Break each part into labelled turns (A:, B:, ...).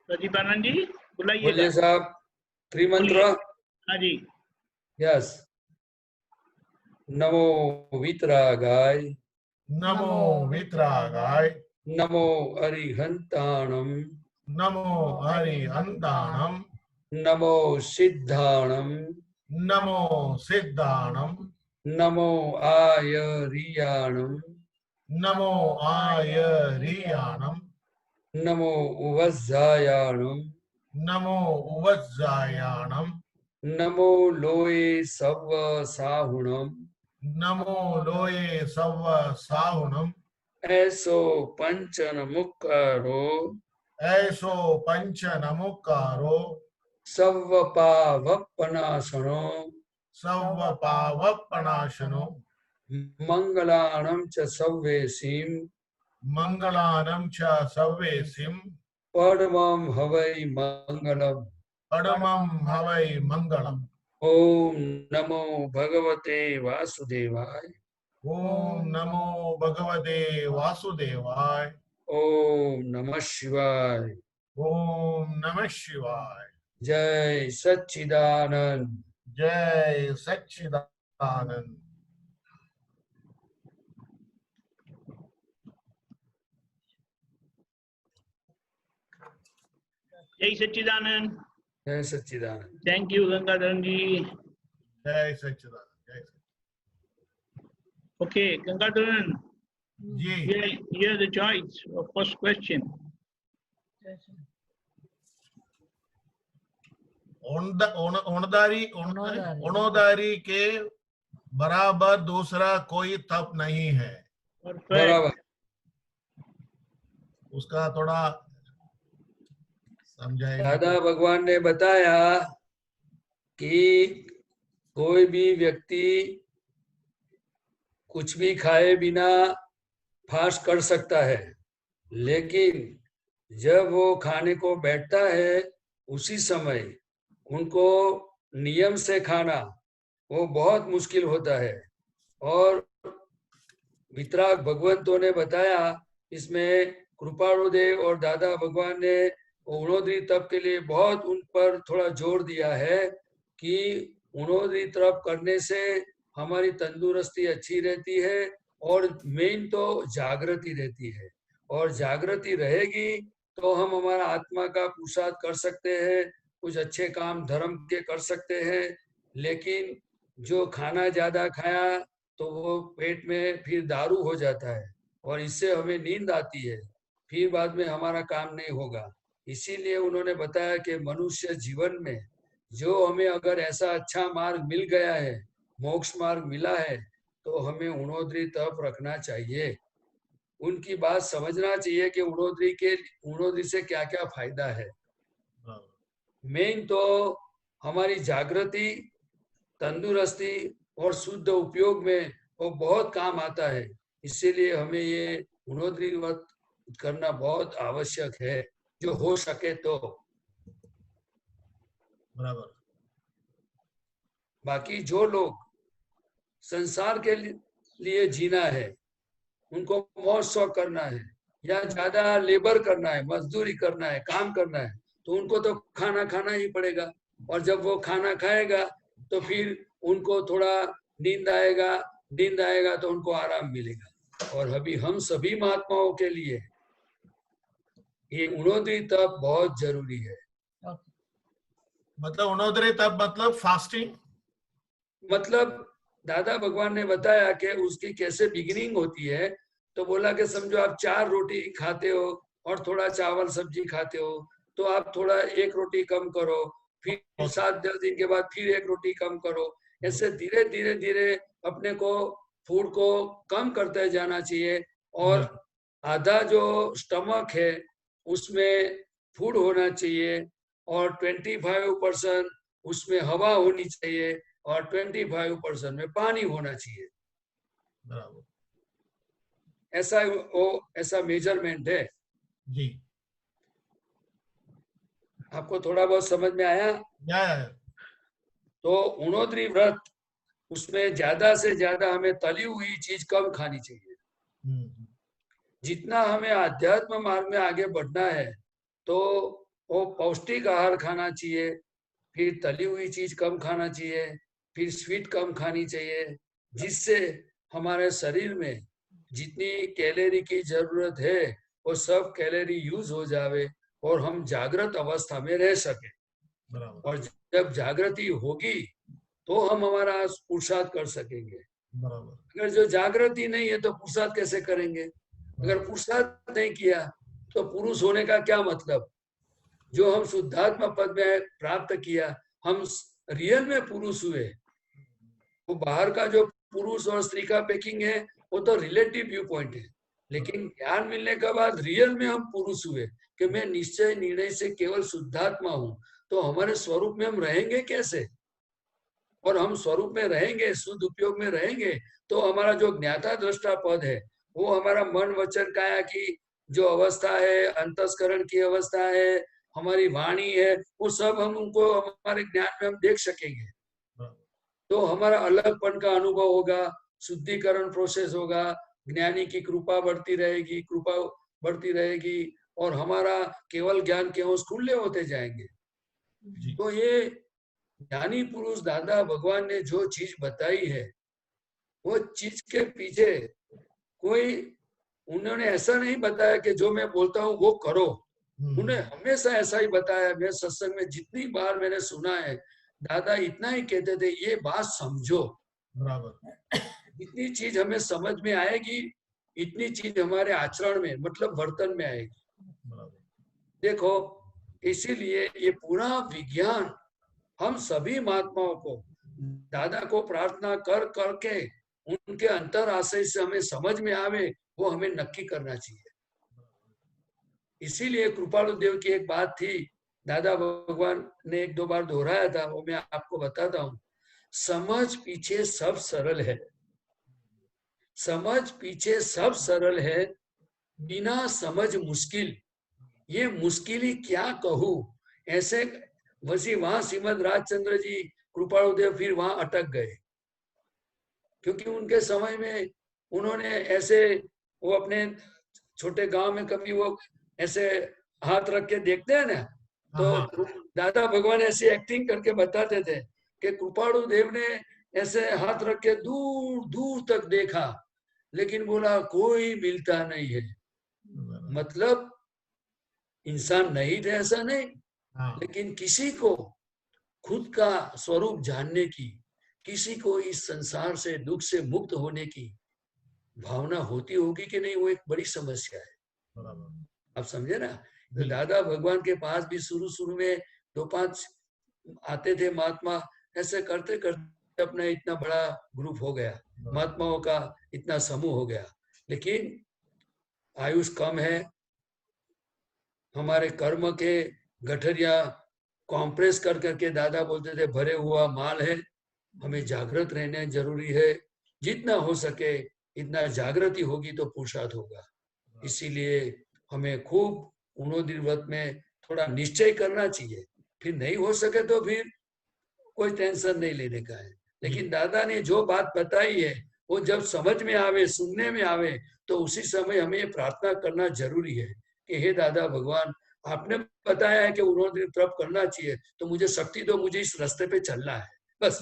A: प्रदीपानंद जी बुलाइएगा।
B: बोलिए साहब, त्रिमंत्र।
A: हाँ जी।
B: यस। नमो वीतरागाय,
C: नमो वितरागाय,
B: नमो अरिहंताणम,
C: नमो हरिहंताणम,
B: नमो सिद्धाणम,
C: नमो सिद्धाणम,
B: नमो आयरियाणम,
C: नमो आयरियाणम,
B: नमो उवज्जायाणम,
C: नमो उवज्जायाणम,
B: नमो लोये सव्व साहुणम,
C: नमो लोये सव्व साहुणम,
B: ऐसो पंचन मुक्कारो,
C: ऐसो पंच नमुकारो,
B: सव्व पावपनाशनो,
C: सव्व पावपनाशनो,
B: मंगलाणं च सव्वेसीं,
C: मंगलानं च सव्वेसिं,
B: परमं हवै मंगलम्।
C: परमं हवै मंगलम्।
B: ओम नमो भगवते वासुदेवाय,
C: ओम नमो भगवते वासुदेवाय,
B: ओम नमः शिवाय।
C: ओम नमः शिवाय।
B: जय सच्चिदानंद।
C: जय सच्चिदानंद।
A: जय सच्चिदानंद।
B: जय सच्चिदानंद।
A: Thank you Gangadharan ji.
C: जय सच्चिदानंद। जय
A: okay Gangadharan,
C: ji.
A: here the choice of first question.
C: ओणोदारी के बराबर दूसरा कोई तप नहीं है।
B: बराबर।
C: उसका थोड़ा समझाएंगे।
B: दादा भगवान ने बताया कि कोई भी व्यक्ति कुछ भी खाए बिना फास्ट कर सकता है, लेकिन जब वो खाने को बैठता है उसी समय उनको नियम से खाना वो बहुत मुश्किल होता है। और वितराग भगवंतों ने बताया, इसमें कृपाणुदेव और दादा भगवान ने उणोदरी तप के लिए बहुत उन पर थोड़ा जोर दिया है कि उणोदरी तप करने से हमारी तंदुरुस्ती अच्छी रहती है और मेन तो जागृति रहती है। और जागृति रहेगी तो हम हमारा आत्मा का पुरुषार्थ कर सकते हैं, कुछ अच्छे काम धर्म के कर सकते हैं। लेकिन जो खाना ज्यादा खाया तो वो पेट में फिर दारू हो जाता है और इससे हमें नींद आती है, फिर बाद में हमारा काम नहीं होगा। इसीलिए उन्होंने बताया कि मनुष्य जीवन में जो हमें अगर ऐसा अच्छा मार्ग मिल गया है, मोक्ष मार्ग मिला है, तो हमें उणोदरी तप रखना चाहिए। उनकी बात समझना चाहिए कि उणोदरी से क्या क्या फायदा है। मेन तो हमारी जागृति, तंदुरुस्ती और शुद्ध उपयोग में वो बहुत काम आता है। इसीलिए हमें ये उणोदरी व्रत करना बहुत आवश्यक है, जो हो सके तो।
C: बराबर।
B: बाकी जो लोग संसार के लिए जीना है, उनको मौज शौक करना है या ज्यादा लेबर करना है, मजदूरी करना है, काम करना है, तो उनको तो खाना खाना ही पड़ेगा। और जब वो खाना खाएगा तो फिर उनको थोड़ा नींद आएगा तो उनको आराम मिलेगा। और अभी हम सभी महात्माओं के लिए ये उणोदरी तप बहुत जरूरी है।
C: मतलब उणोदरी तप मतलब फास्टिंग।
B: मतलब दादा भगवान ने बताया कि उसकी कैसे बिगिनिंग होती है। तो बोला कि समझो आप 4 रोटी खाते हो और थोड़ा चावल सब्जी खाते हो, तो आप थोड़ा 1 रोटी कम करो, फिर 7-10 दिन के बाद फिर 1 रोटी कम करो। ऐसे धीरे धीरे धीरे अपने को फूड को कम करते जाना चाहिए। और आधा जो स्टमक है उसमें फूड होना चाहिए और 25% उसमें हवा होनी चाहिए और 25% में पानी होना चाहिए। ऐसा मेजरमेंट है
C: जी।
B: आपको थोड़ा बहुत समझ में आया? तो उणोदरी व्रत, उसमें ज्यादा से ज्यादा हमें तली हुई चीज कम खानी चाहिए। जितना हमें आध्यात्म मार्ग में आगे बढ़ना है तो वो पौष्टिक आहार खाना चाहिए, फिर तली हुई चीज कम खाना चाहिए, फिर स्वीट कम खानी चाहिए, जिससे हमारे शरीर में जितनी कैलोरी की जरूरत है वो सब कैलोरी यूज हो जावे और हम जागृत अवस्था में रह सके।
C: बराबर
B: और जब जागृति होगी तो हम हमारा पुरुषार्थ कर सकेंगे।
C: बराबर
B: अगर जो जागृति नहीं है तो पुरुषार्थ कैसे करेंगे? अगर पुरुषार्थ नहीं किया तो पुरुष होने का क्या मतलब? जो हम शुद्धात्मा पद में प्राप्त किया, हम रियल में पुरुष हुए। वो बाहर का जो पुरुष और स्त्री का पैकिंग है वो तो रिलेटिव व्यू पॉइंट है, लेकिन ज्ञान मिलने के बाद रियल में हम पुरुष हुए कि मैं निश्चय निर्णय से केवल शुद्धात्मा हूं। तो हमारे स्वरूप में हम रहेंगे कैसे? और हम स्वरूप में रहेंगे, शुद्ध उपयोग में रहेंगे तो हमारा जो ज्ञाता दृष्टा पद है वो हमारा मन वचन काया की जो अवस्था है, अंतस्करण की अवस्था है, हमारी वाणी है, वो सब हम उनको हमारे ज्ञान में हम देख सकेंगे। तो हमारा अलगपन का अनुभव होगा, शुद्धिकरण प्रोसेस होगा, ज्ञानी की कृपा बढ़ती रहेगी, कृपा बढ़ती रहेगी और हमारा केवल ज्ञान के अंश खुले होते जाएंगे।
C: जी
B: तो ये ज्ञानी पुरुष दादा भगवान ने जो चीज बताई है वो चीज के पीछे कोई उन्होंने ऐसा नहीं बताया कि जो मैं बोलता हूँ वो करो। उन्हें हमेशा ऐसा ही बताया। मैं सत्संग में जितनी बार मैंने सुना है दादा इतना ही कहते थे, ये बात समझो।
C: बराबर
B: जितनी चीज हमें समझ में आएगी इतनी चीज हमारे आचरण में मतलब वर्तन में आएगी।
C: बराबर
B: देखो, इसीलिए ये पूरा विज्ञान हम सभी महात्माओं को दादा को प्रार्थना कर करके उनके अंतर आशय से हमें समझ में आवे वो हमें नक्की करना चाहिए। इसीलिए कृपालु देव की एक बात थी, दादा भगवान ने एक दो बार दोहराया था, वो मैं आपको बताता हूँ। समझ पीछे सब सरल है, समझ पीछे सब सरल है, बिना समझ मुश्किल। ये मुश्किल ही क्या कहूँ। ऐसे वसी वहां श्रीमद राजचंद्र जी कृपालु देव फिर वहां अटक गए, क्योंकि उनके समय में उन्होंने ऐसे वो अपने छोटे गांव में कभी वो ऐसे हाथ रख के देखते हैं ना, तो दादा भगवान ऐसी एक्टिंग करके बताते थे कि कृपालु देव ने ऐसे हाथ रख के दूर दूर तक देखा लेकिन बोला कोई मिलता नहीं है। मतलब इंसान नहीं थे ऐसा नहीं, लेकिन किसी को खुद का स्वरूप जानने की, किसी को इस संसार से दुख से मुक्त होने की भावना होती होगी कि नहीं, वो एक बड़ी समस्या है। आप समझे ना? तो दादा भगवान के पास भी शुरू शुरू में 2-5 आते थे महात्मा, ऐसे करते करते अपना इतना बड़ा ग्रुप हो गया, महात्माओं का इतना समूह हो गया। लेकिन आयुष कम है, हमारे कर्म के गठरिया कॉम्प्रेस कर करके दादा बोलते थे भरे हुआ माल है, हमें जागृत रहना जरूरी है। जितना हो सके इतना जागृति होगी तो पुरुषार्थ होगा। इसीलिए हमें खूब उन्नोदित व्रत में थोड़ा निश्चय करना चाहिए, फिर नहीं हो सके तो फिर कोई टेंशन नहीं लेने का है। लेकिन दादा ने जो बात बताई है वो जब समझ में आवे, सुनने में आवे, तो उसी समय हमें प्रार्थना करना जरूरी है कि हे दादा भगवान, आपने बताया है कि उन्होंने तप करना चाहिए, तो मुझे शक्ति दो, मुझे इस रास्ते पे चलना है। बस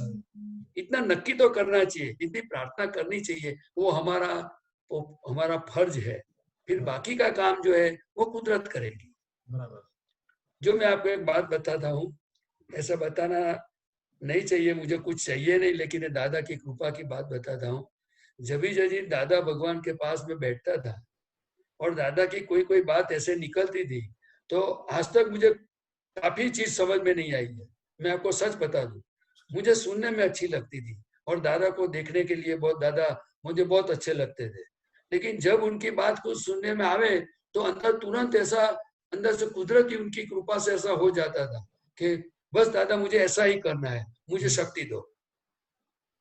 B: इतना नक्की तो करना चाहिए, इतनी प्रार्थना करनी चाहिए, वो हमारा फर्ज है। फिर बाकी का काम जो है वो कुदरत करेगी। जो मैं आपको एक बात बताता हूँ, ऐसा बताना नहीं चाहिए, मुझे कुछ चाहिए नहीं, लेकिन दादा की कृपा की बात बताता हूँ। जब भी दादा भगवान के पास में बैठता था और दादा की कोई कोई बात ऐसे निकलती थी, तो आज तक मुझे काफी चीज समझ में नहीं आई है। मैं आपको सच बता दूं, मुझे सुनने में अच्छी लगती थी और दादा को देखने के लिए दादा मुझे बहुत अच्छे लगते थे। लेकिन जब उनकी बात कुछ सुनने में आवे तो अंदर तुरंत ऐसा, अंदर से कुदरती उनकी कृपा से ऐसा हो जाता था कि बस दादा मुझे ऐसा ही करना है, मुझे शक्ति दो।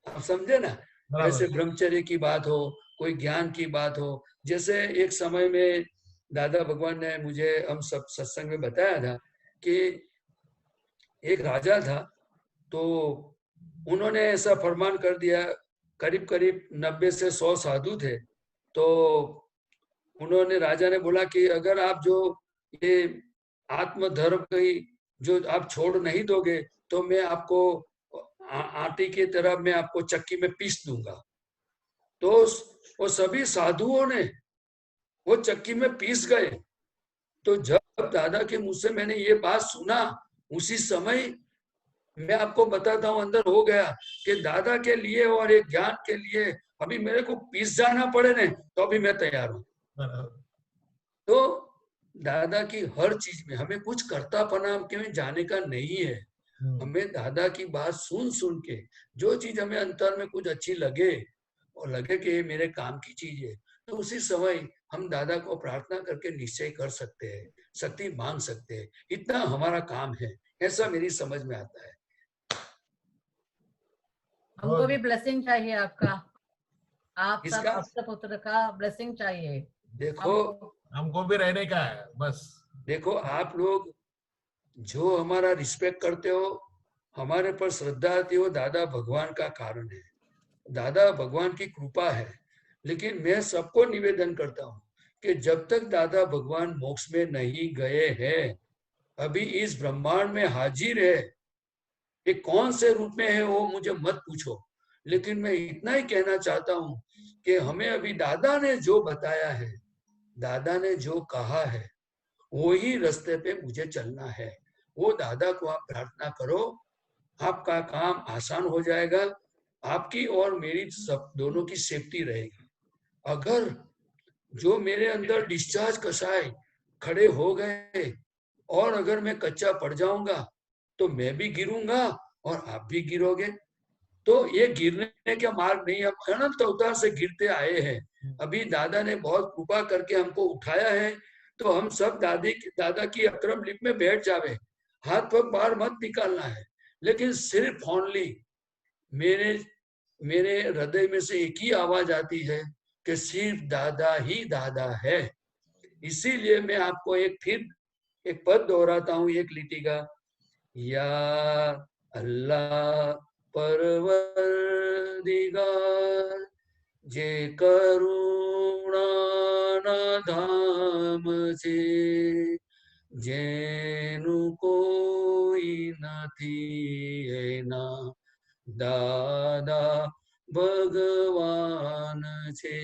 B: आप समझे ना? जैसे ब्रह्मचर्य की बात हो, कोई ज्ञान की बात हो। जैसे एक समय में दादा भगवान ने मुझे, हम सब सत्संग में बताया था कि एक राजा था, तो उन्होंने ऐसा फरमान कर दिया, करीब करीब 90 से 100 साधु थे, तो उन्होंने, राजा ने बोला कि अगर आप जो ये आत्मधर्म की जो आप छोड़ नहीं दोगे तो मैं आपको आटे की तरह मैं आपको चक्की में पीस दूंगा। तो वो सभी साधुओं ने वो चक्की में पीस गए। तो जब दादा के मुंह से मैंने ये बात सुना, उसी समय मैं आपको बताता हूँ अंदर हो गया कि दादा के लिए और एक ज्ञान के लिए अभी मेरे को पीस जाना पड़े ना, तो अभी मैं तैयार हूँ। तो दादा की हर चीज में हमें कुछ करतापना के जाने का नहीं है। हमें दादा की बात सुन सुन के जो चीज हमें अंतर में कुछ अच्छी लगे और लगे कि ये मेरे काम की चीज है, तो उसी समय हम दादा को प्रार्थना करके निश्चय कर सकते हैं, शक्ति मांग सकते हैं। इतना हमारा काम है, ऐसा मेरी समझ में आता है।
D: हमको भी ब्लेसिंग चाहिए आपका, आप सब
B: इसका
D: आपका पुत्र का ब्लेसिंग चाहिए
B: देखो,
C: हमको भी रहने का है बस।
B: देखो आप लोग जो हमारा रिस्पेक्ट करते हो, हमारे पर श्रद्धा आती हो, दादा भगवान का कारण है, दादा भगवान की कृपा है। लेकिन मैं सबको निवेदन करता हूँ कि जब तक दादा भगवान मोक्ष में नहीं गए हैं, अभी इस ब्रह्मांड में हाजिर है, ये कौन से रूप में है वो मुझे मत पूछो। लेकिन मैं इतना ही कहना चाहता हूँ कि हमें अभी दादा ने जो बताया है, दादा ने जो कहा है, वो ही रास्ते पे मुझे चलना है। वो दादा को आप प्रार्थना करो, आपका काम आसान हो जाएगा, आपकी और मेरी सब दोनों की सेफ्टी रहेगी। अगर जो मेरे अंदर डिस्चार्ज कसाय खड़े हो गए और अगर मैं कच्चा पड़ जाऊंगा तो मैं भी गिरूंगा और आप भी गिरोगे। तो ये गिरने का मार्ग नहीं, हम अनंत अवतार से गिरते आए हैं। अभी दादा ने बहुत कृपा करके हमको उठाया है, तो हम सब दादा की अक्रम लिप में बैठ जावे, हाथ पग बाहर मत निकालना है। लेकिन सिर्फ ओनली मेरे हृदय में से एक ही आवाज आती है कि सिर्फ दादा ही दादा है। इसीलिए मैं आपको फिर एक पद दोहराता हूँ, एक लिटी का, या अल्लाह परवरदिगार जे करुणा धाम છે જેનું કોઈ નથી એના દાદા ભગવાન છે,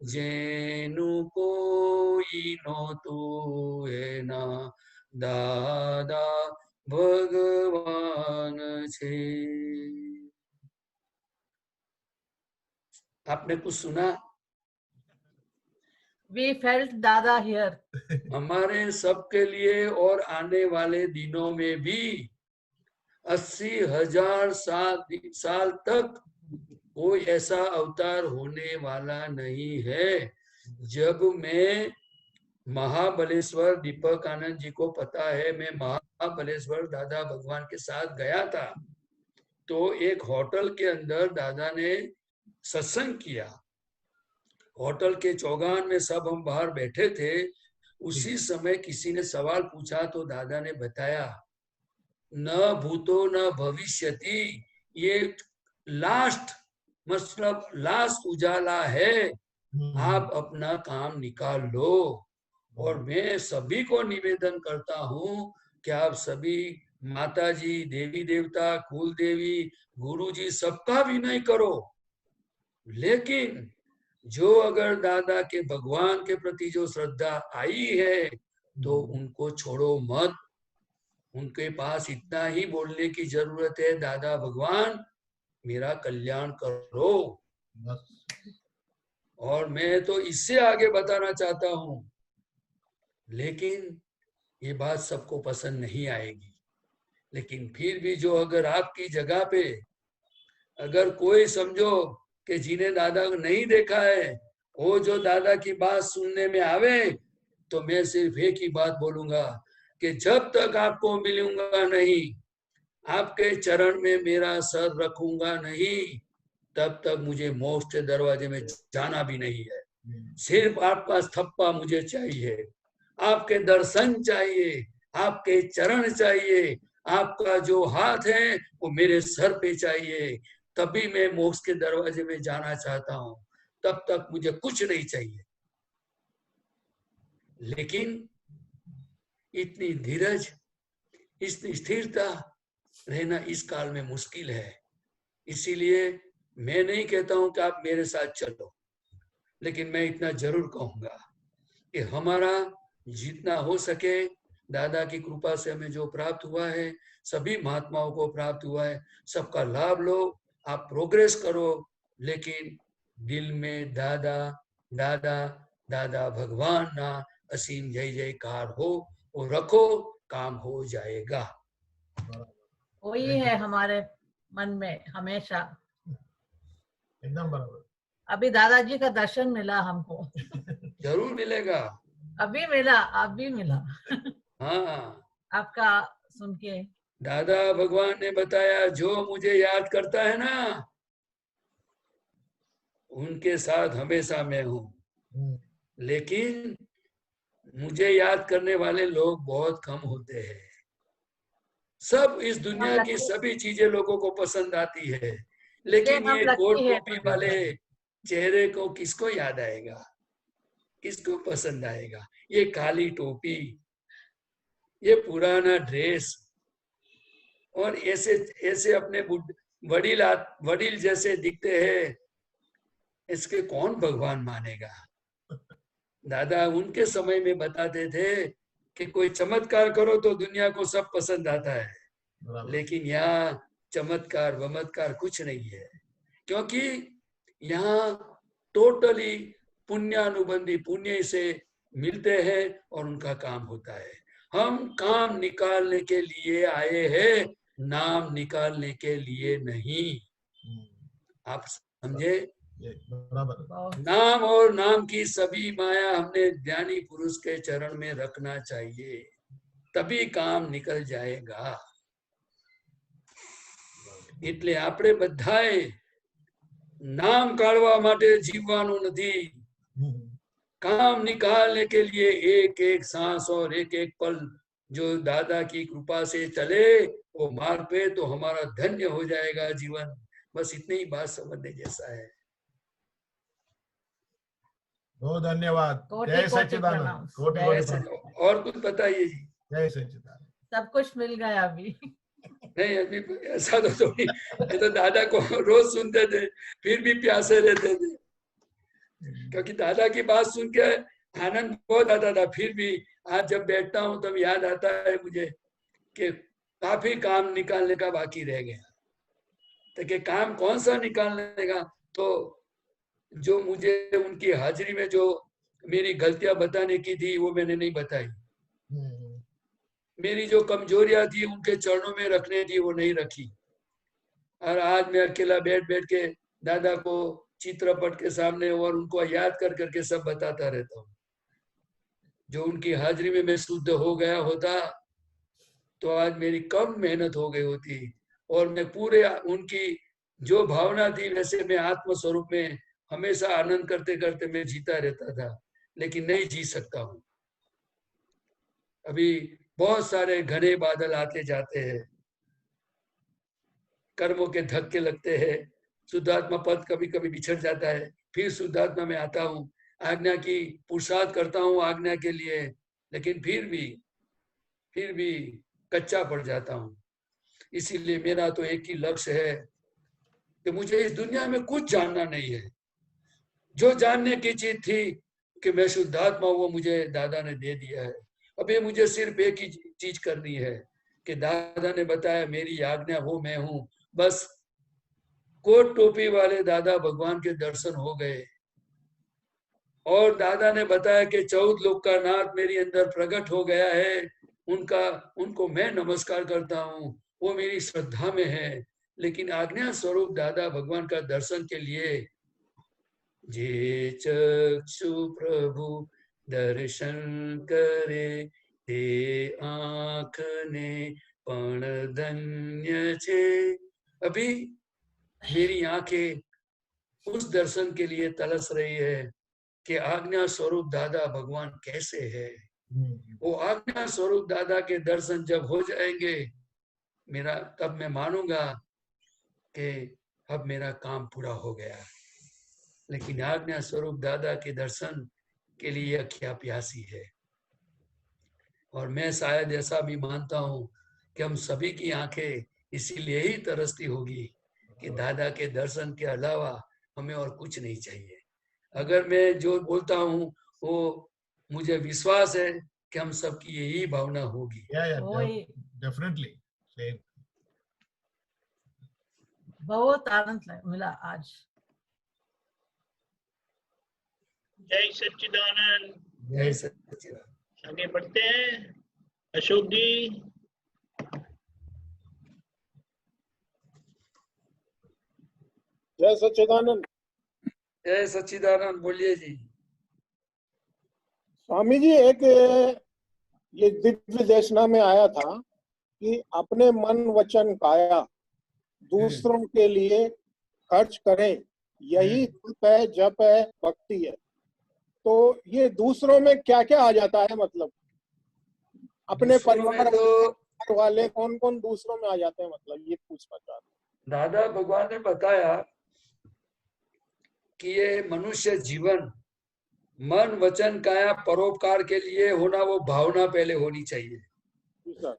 B: જેનું કોઈ નહોતું એના દાદા भगवान छे। आपने कुछ सुना?
D: We felt दादा here.
B: हमारे सबके लिए और आने वाले दिनों में भी 80,000 साल तक कोई ऐसा अवतार होने वाला नहीं है। जब मैं महाबलेश्वर, दीपक आनंद जी को पता है, मैं महाबलेश्वर दादा भगवान के साथ गया था, तो एक होटल के अंदर दादा ने सत्संग किया। होटल के चौगान में सब हम बाहर बैठे थे। उसी समय किसी ने सवाल पूछा तो दादा ने बताया, न भूतो न भविष्यति, ये लास्ट मतलब लास्ट उजाला है, आप अपना काम निकाल लो। और मैं सभी को निवेदन करता हूँ कि आप सभी माता जी, देवी देवता, कुल देवी, गुरु जी, सबका विनय करो। लेकिन जो अगर दादा के भगवान के प्रति जो श्रद्धा आई है तो उनको छोड़ो मत। उनके पास इतना ही बोलने की जरूरत है, दादा भगवान मेरा कल्याण करो। और मैं तो इससे आगे बताना चाहता हूं, लेकिन ये बात सबको पसंद नहीं आएगी। लेकिन फिर भी जो अगर आपकी जगह पे अगर कोई समझो कि जिन्हें दादा को नहीं देखा है, वो जो दादा की बात सुनने में आवे, तो मैं सिर्फ एक ही बात बोलूंगा कि जब तक आपको मिलूंगा नहीं, आपके चरण में मेरा सर रखूंगा नहीं, तब तक मुझे मोक्ष के दरवाजे में जाना भी नहीं है। सिर्फ आपका थप्पा मुझे चाहिए, आपके दर्शन चाहिए, आपके चरण चाहिए, आपका जो हाथ है वो मेरे सर पे चाहिए, तभी मैं मोक्ष के दरवाजे में जाना चाहता हूं। तब तक मुझे कुछ नहीं चाहिए। लेकिन इतनी धीरज, इतनी स्थिरता रहना इस काल में मुश्किल है। इसीलिए मैं नहीं कहता हूं कि आप मेरे साथ चलो, लेकिन मैं इतना जरूर कहूंगा कि हमारा जितना हो सके, दादा की कृपा से हमें जो प्राप्त हुआ है, सभी महात्माओं को प्राप्त हुआ है, सबका लाभ लो, आप प्रोग्रेस करो, लेकिन दिल में दादा दादा दादा भगवान ना असीम जय जयकार हो, वो रखो, काम हो जाएगा।
D: वही है हमारे मन में हमेशा।
C: एकदम बराबर।
D: अभी दादाजी का दर्शन मिला हमको।
B: जरूर मिलेगा।
D: अभी मिला, अभी मिला
B: हाँ,
D: आपका सुन के।
B: दादा भगवान ने बताया, जो मुझे याद करता है ना, उनके साथ हमेशा मैं हूं। लेकिन मुझे याद करने वाले लोग बहुत कम होते हैं। सब इस दुनिया की सभी चीजें लोगों को पसंद आती है, लेकिन
D: हम
B: ये कोट
D: लकी है।
B: टोपी वाले चेहरे को किसको याद आएगा, किसको पसंद आएगा? ये काली टोपी, ये पुराना ड्रेस, और ऐसे ऐसे अपने वडील जैसे दिखते हैं, इसके कौन भगवान मानेगा? दादा उनके समय में बताते थे कि कोई चमत्कार करो तो दुनिया को सब पसंद आता है, लेकिन यहाँ चमत्कार वमत्कार कुछ नहीं है, क्योंकि यहाँ टोटली पुण्यानुबंधी, पुण्य से मिलते हैं और उनका काम होता है। हम काम निकालने के लिए आए हैं, नाम निकालने के लिए नहीं। आप समझे?
C: बराबर।
B: नाम और नाम की सभी माया हमने ज्ञानी पुरुष के चरण में रखना चाहिए, तभी काम निकल जाएगा। એટલે આપણે બધાએ नाम કાઢવા માટે જીવવાનું નથી, काम निकालने के लिए एक एक सांस और एक एक पल जो दादा की कृपा से चले वो मार्ग पे, तो हमारा धन्य हो जाएगा जीवन। बस इतनी ही बात समझने जैसा है।
C: बहुत धन्यवाद।
D: कोटि
C: जय
D: कोटि
C: सच्चिदानंद।
D: प्रणाम।
C: कोटि
D: जय
C: कोटि
B: ऐसे
C: प्रणाम।
B: और कुछ बताइए जी।
C: जय सच्चिदानंद।
D: सब कुछ मिल गया अभी।
B: नहीं अभी ऐसा तो थोड़ी, ये तो दादा को रोज सुनते थे फिर भी प्यासे रहते थे, क्योंकि दादा की बात सुन के आनंद बहुत आता था। फिर भी आज जब बैठता हूँ तब याद आता है मुझे कि काफी काम निकालने का बाकी रह गया। तो कि काम कौन सा निकालने का? तो जो मुझे उनकी हाजिरी में जो मेरी गलतियां बताने की थी वो मैंने नहीं बताई, मेरी जो कमजोरियां थी उनके चरणों में रखने थी वो नहीं रखी। और आज मैं अकेला बैठ बैठ के दादा को चित्रपट के सामने और उनको याद कर करके सब बताता रहता हूँ। जो उनकी हाजिरी में मैं शुद्ध हो गया होता तो आज मेरी कम मेहनत हो गई होती, और मैं पूरे उनकी जो भावना थी वैसे मैं आत्म स्वरूप में हमेशा आनंद करते करते मैं जीता रहता था, लेकिन नहीं जी सकता हूँ। अभी बहुत सारे घने बादल आते जाते हैं, कर्मों के धक्के लगते हैं, शुद्धात्मा पद कभी कभी बिछड़ जाता है, फिर शुद्धात्मा में आता हूँ, आज्ञा की पुरुषार्थ करता हूँ आज्ञा के लिए, लेकिन फिर भी कच्चा पड़ जाता हूँ। इसीलिए मेरा तो एक ही लक्ष्य है कि मुझे इस दुनिया में कुछ जानना नहीं है। जो जानने की चीज थी कि मैं शुद्धात्मा, वो मुझे दादा ने दे दिया है। अब ये मुझे सिर्फ एक ही चीज करनी है कि दादा ने बताया मेरी आज्ञा हो मैं हूं, बस कोट टोपी वाले दादा भगवान के दर्शन हो गए, और दादा ने बताया कि 14 लोक का नाथ मेरे अंदर प्रकट हो गया है, उनको मैं नमस्कार करता हूँ, वो मेरी श्रद्धा में है। लेकिन आज्ञा स्वरूप दादा भगवान का दर्शन के लिए जे चक्षु प्रभु दर्शन करे ते आँख ने पण धन्य छे। अभी मेरी आंखें उस दर्शन के लिए तरस रही है कि आज्ञा स्वरूप दादा भगवान कैसे है। वो आज्ञा स्वरूप दादा के दर्शन जब हो जाएंगे मेरा, तब मैं मानूंगा कि अब मेरा काम पूरा हो गया। लेकिन आज्ञा स्वरूप दादा के दर्शन के लिए क्या प्यासी है। और मैं शायद ऐसा भी मानता हूँ कि हम सभी की आंखें इसीलिए ही तरसती होगी कि दादा के दर्शन के अलावा हमें और कुछ नहीं चाहिए। अगर मैं जो बोलता हूँ वो मुझे विश्वास है कि हम सबकी यही भावना होगी।
D: वही
C: डेफिनेटली सेम।
D: बहुत मिला आज।
A: जय सच्चिदानंद।
B: जय सच्चिदानंद।
A: आगे बढ़ते हैं। अशोक जी।
E: जय सच्चिदानंद।
B: जय सच्चिदानंद, बोलिए जी।
E: स्वामी जी, एक ये दिव्य देशना में आया था कि अपने मन वचन काया दूसरों के लिए खर्च करें, यही तप है, जप है, भक्ति है। तो ये दूसरों में क्या क्या आ जाता है? मतलब अपने
B: दूसरों में
E: परिवार
B: तो
E: वाले कौन कौन दूसरों में आ जाते हैं? मतलब ये पूछना चाहता हूँ।
B: दादा भगवान ने बताया कि ये मनुष्य जीवन मन वचन काया परोपकार के लिए होना, वो भावना पहले होनी चाहिए।
E: जी सर।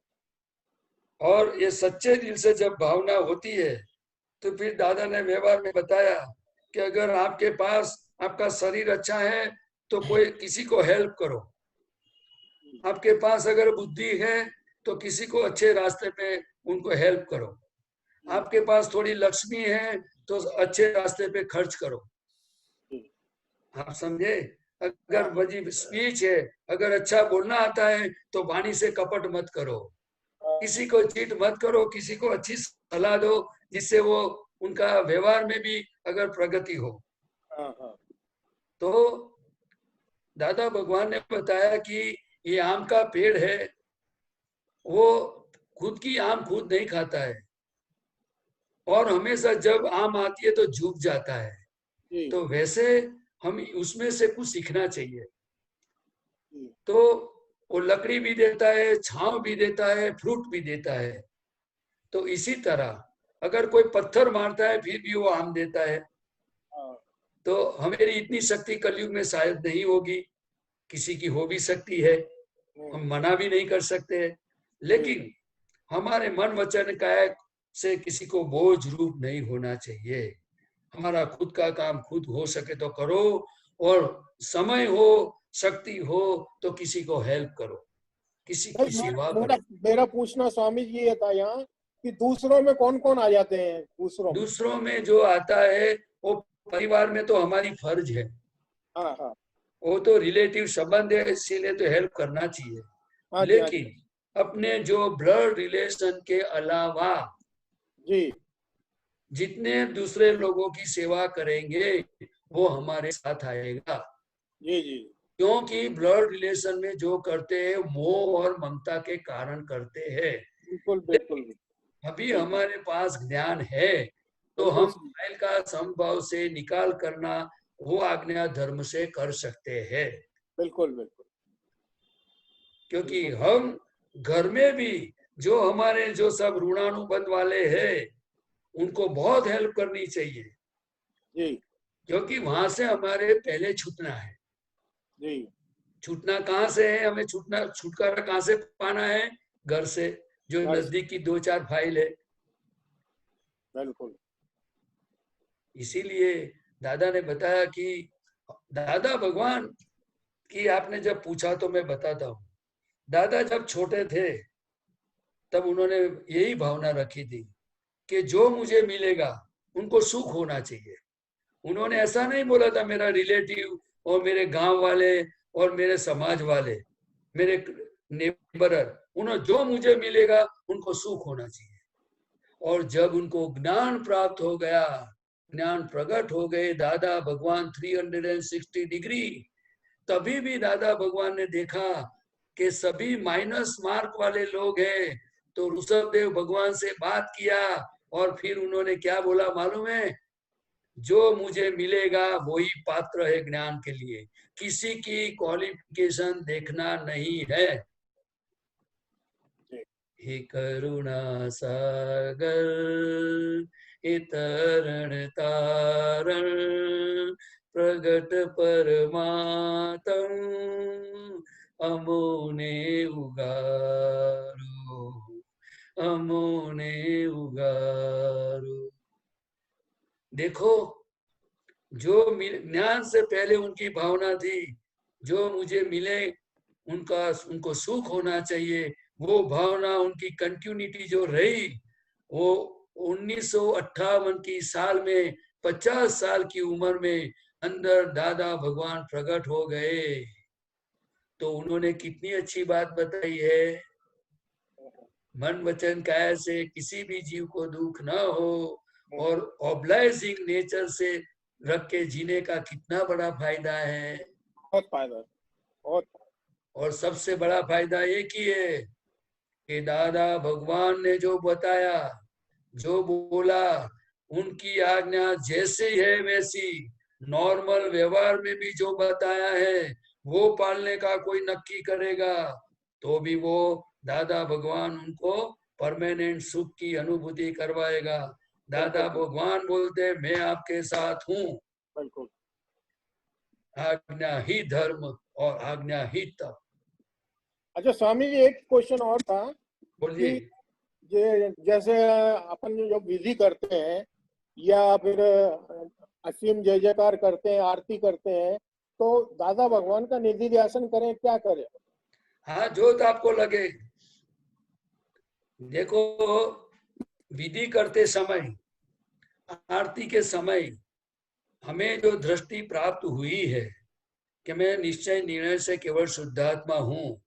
B: और ये सच्चे दिल से जब भावना होती है तो फिर दादा ने व्यवहार में बताया कि अगर आपके पास आपका शरीर अच्छा है तो कोई किसी को हेल्प करो। आपके पास अगर बुद्धि है तो किसी को अच्छे रास्ते पे उनको हेल्प करो। आपके पास थोड़ी लक्ष्मी है तो अच्छे रास्ते पे खर्च करो। आप समझे? अगर वजी स्पीच है, अगर अच्छा बोलना आता है तो वाणी से कपट मत करो। किसी को चीट मत करो, किसी को अच्छी सलाह दो जिससे वो उनका व्यवहार में भी अगर प्रगति हो। तो दादा भगवान ने बताया कि ये आम का पेड़ है, वो खुद की आम खुद नहीं खाता है और हमेशा जब आम आती है तो झुक जाता है। तो वैसे हम उसमें से कुछ सीखना चाहिए। तो वो लकड़ी भी देता है, छांव भी देता है, फ्रूट भी देता है। तो इसी तरह अगर कोई पत्थर मारता है फिर भी वो आम देता है। तो हमारी इतनी शक्ति कलयुग में शायद नहीं होगी, किसी की हो भी सकती है, हम मना भी नहीं कर सकते। लेकिन हमारे मन वचन काया से किसी को बोझ रूप नहीं होना चाहिए। हमारा खुद का काम खुद हो सके तो करो, और समय हो, शक्ति हो तो किसी को हेल्प करो, किसी की सेवा करो।
E: मेरा पूछना स्वामी जी ये था यहाँ कि दूसरों में कौन कौन आ जाते हैं?
B: दूसरों में जो आता है वो परिवार में तो हमारी फर्ज है।
E: हाँ।
B: वो तो रिलेटिव संबंध है, इसीलिए तो हेल्प करना चाहिए।
E: हाँ
B: लेकिन अपने जो ब्लड रिलेशन के अलावा
E: जी
B: जितने दूसरे लोगों की सेवा करेंगे वो हमारे साथ आएगा।
E: जी।
B: क्योंकि ब्लड रिलेशन में जो करते हैं मोह और ममता के कारण करते हैं।
E: बिल्कुल।
B: अभी हमारे पास ज्ञान है तो हम माइल का समभाव से निकाल करना वो आज्ञा धर्म से कर सकते हैं।
E: बिल्कुल।
B: क्योंकि हम घर में भी जो हमारे जो सब ऋणानुबंध वाले हैं उनको बहुत हेल्प करनी चाहिए
E: जी।
B: क्योंकि वहां से हमारे पहले छूटना है।
E: जी।
B: छूटना कहाँ से है? हमें छुटकारा कहाँ से पाना है? घर से, जो नजदीक की 2-4 फाइल है।
E: बिल्कुल।
B: इसीलिए दादा ने बताया कि दादा भगवान की आपने जब पूछा तो मैं बताता हूँ। दादा जब छोटे थे तब उन्होंने यही भावना रखी थी कि जो मुझे मिलेगा उनको सुख होना चाहिए। उन्होंने ऐसा नहीं बोला था मेरा रिलेटिव और मेरे गांव वाले और मेरे समाज वाले, मेरे नेबरर, उन्हें जो मुझे मिलेगा उनको सुख होना चाहिए। और जब उनको ज्ञान प्राप्त हो गया, ज्ञान प्रकट हो गए दादा भगवान 360 डिग्री, तभी भी दादा भगवान ने देखा कि सभी माइनस मार्क वाले लोग हैं। तो ऋषभदेव भगवान से बात किया और फिर उन्होंने क्या बोला मालूम है? जो मुझे मिलेगा वही पात्र है ज्ञान के लिए, किसी की क्वालिफिकेशन देखना नहीं है। हे करुणा सागर, हे तरण तारण, प्रगट परमात्म अमोने उगारो, अमोने उगारो। देखो, जो ज्ञान से पहले उनकी भावना थी, जो मुझे मिले उनको सुख होना चाहिए, वो भावना उनकी कंटिन्यूटी जो रही, वो 1958 की साल में 50 साल की उम्र में अंदर दादा भगवान प्रकट हो गए। तो उन्होंने कितनी अच्छी बात बताई है, मन वचन काया से किसी भी जीव को दुख ना हो, और ऑब्लाइजिंग नेचर से रख के जीने का कितना बड़ा फायदा है।
E: बहुत फायदा, बहुत।
B: और सबसे बड़ा फायदा एक ही है कि दादा भगवान ने जो बताया, जो बोला, उनकी आज्ञा जैसे है वैसी नॉर्मल व्यवहार में भी जो बताया है वो पालने का कोई नक्की करेगा तो भी वो दादा भगवान उनको परमानेंट सुख की अनुभूति करवाएगा। दादा भगवान बोलते मैं आपके साथ हूँ,
E: बिल्कुल।
B: आज्ञा ही धर्म और आज्ञा ही तप।
E: अच्छा स्वामी जी, एक क्वेश्चन और था
B: बोलिए।
E: कि जैसे अपन जो विधि करते हैं या फिर असीम जय जयकार करते हैं, आरती करते हैं, तो दादा भगवान का निधि ध्यान करें, क्या करें?
B: हाँ, जो तो आपको लगे। देखो, विधि करते समय, आरती के समय हमें जो दृष्टि प्राप्त हुई है कि मैं निश्चय निर्णय से केवल शुद्धात्मा हूँ,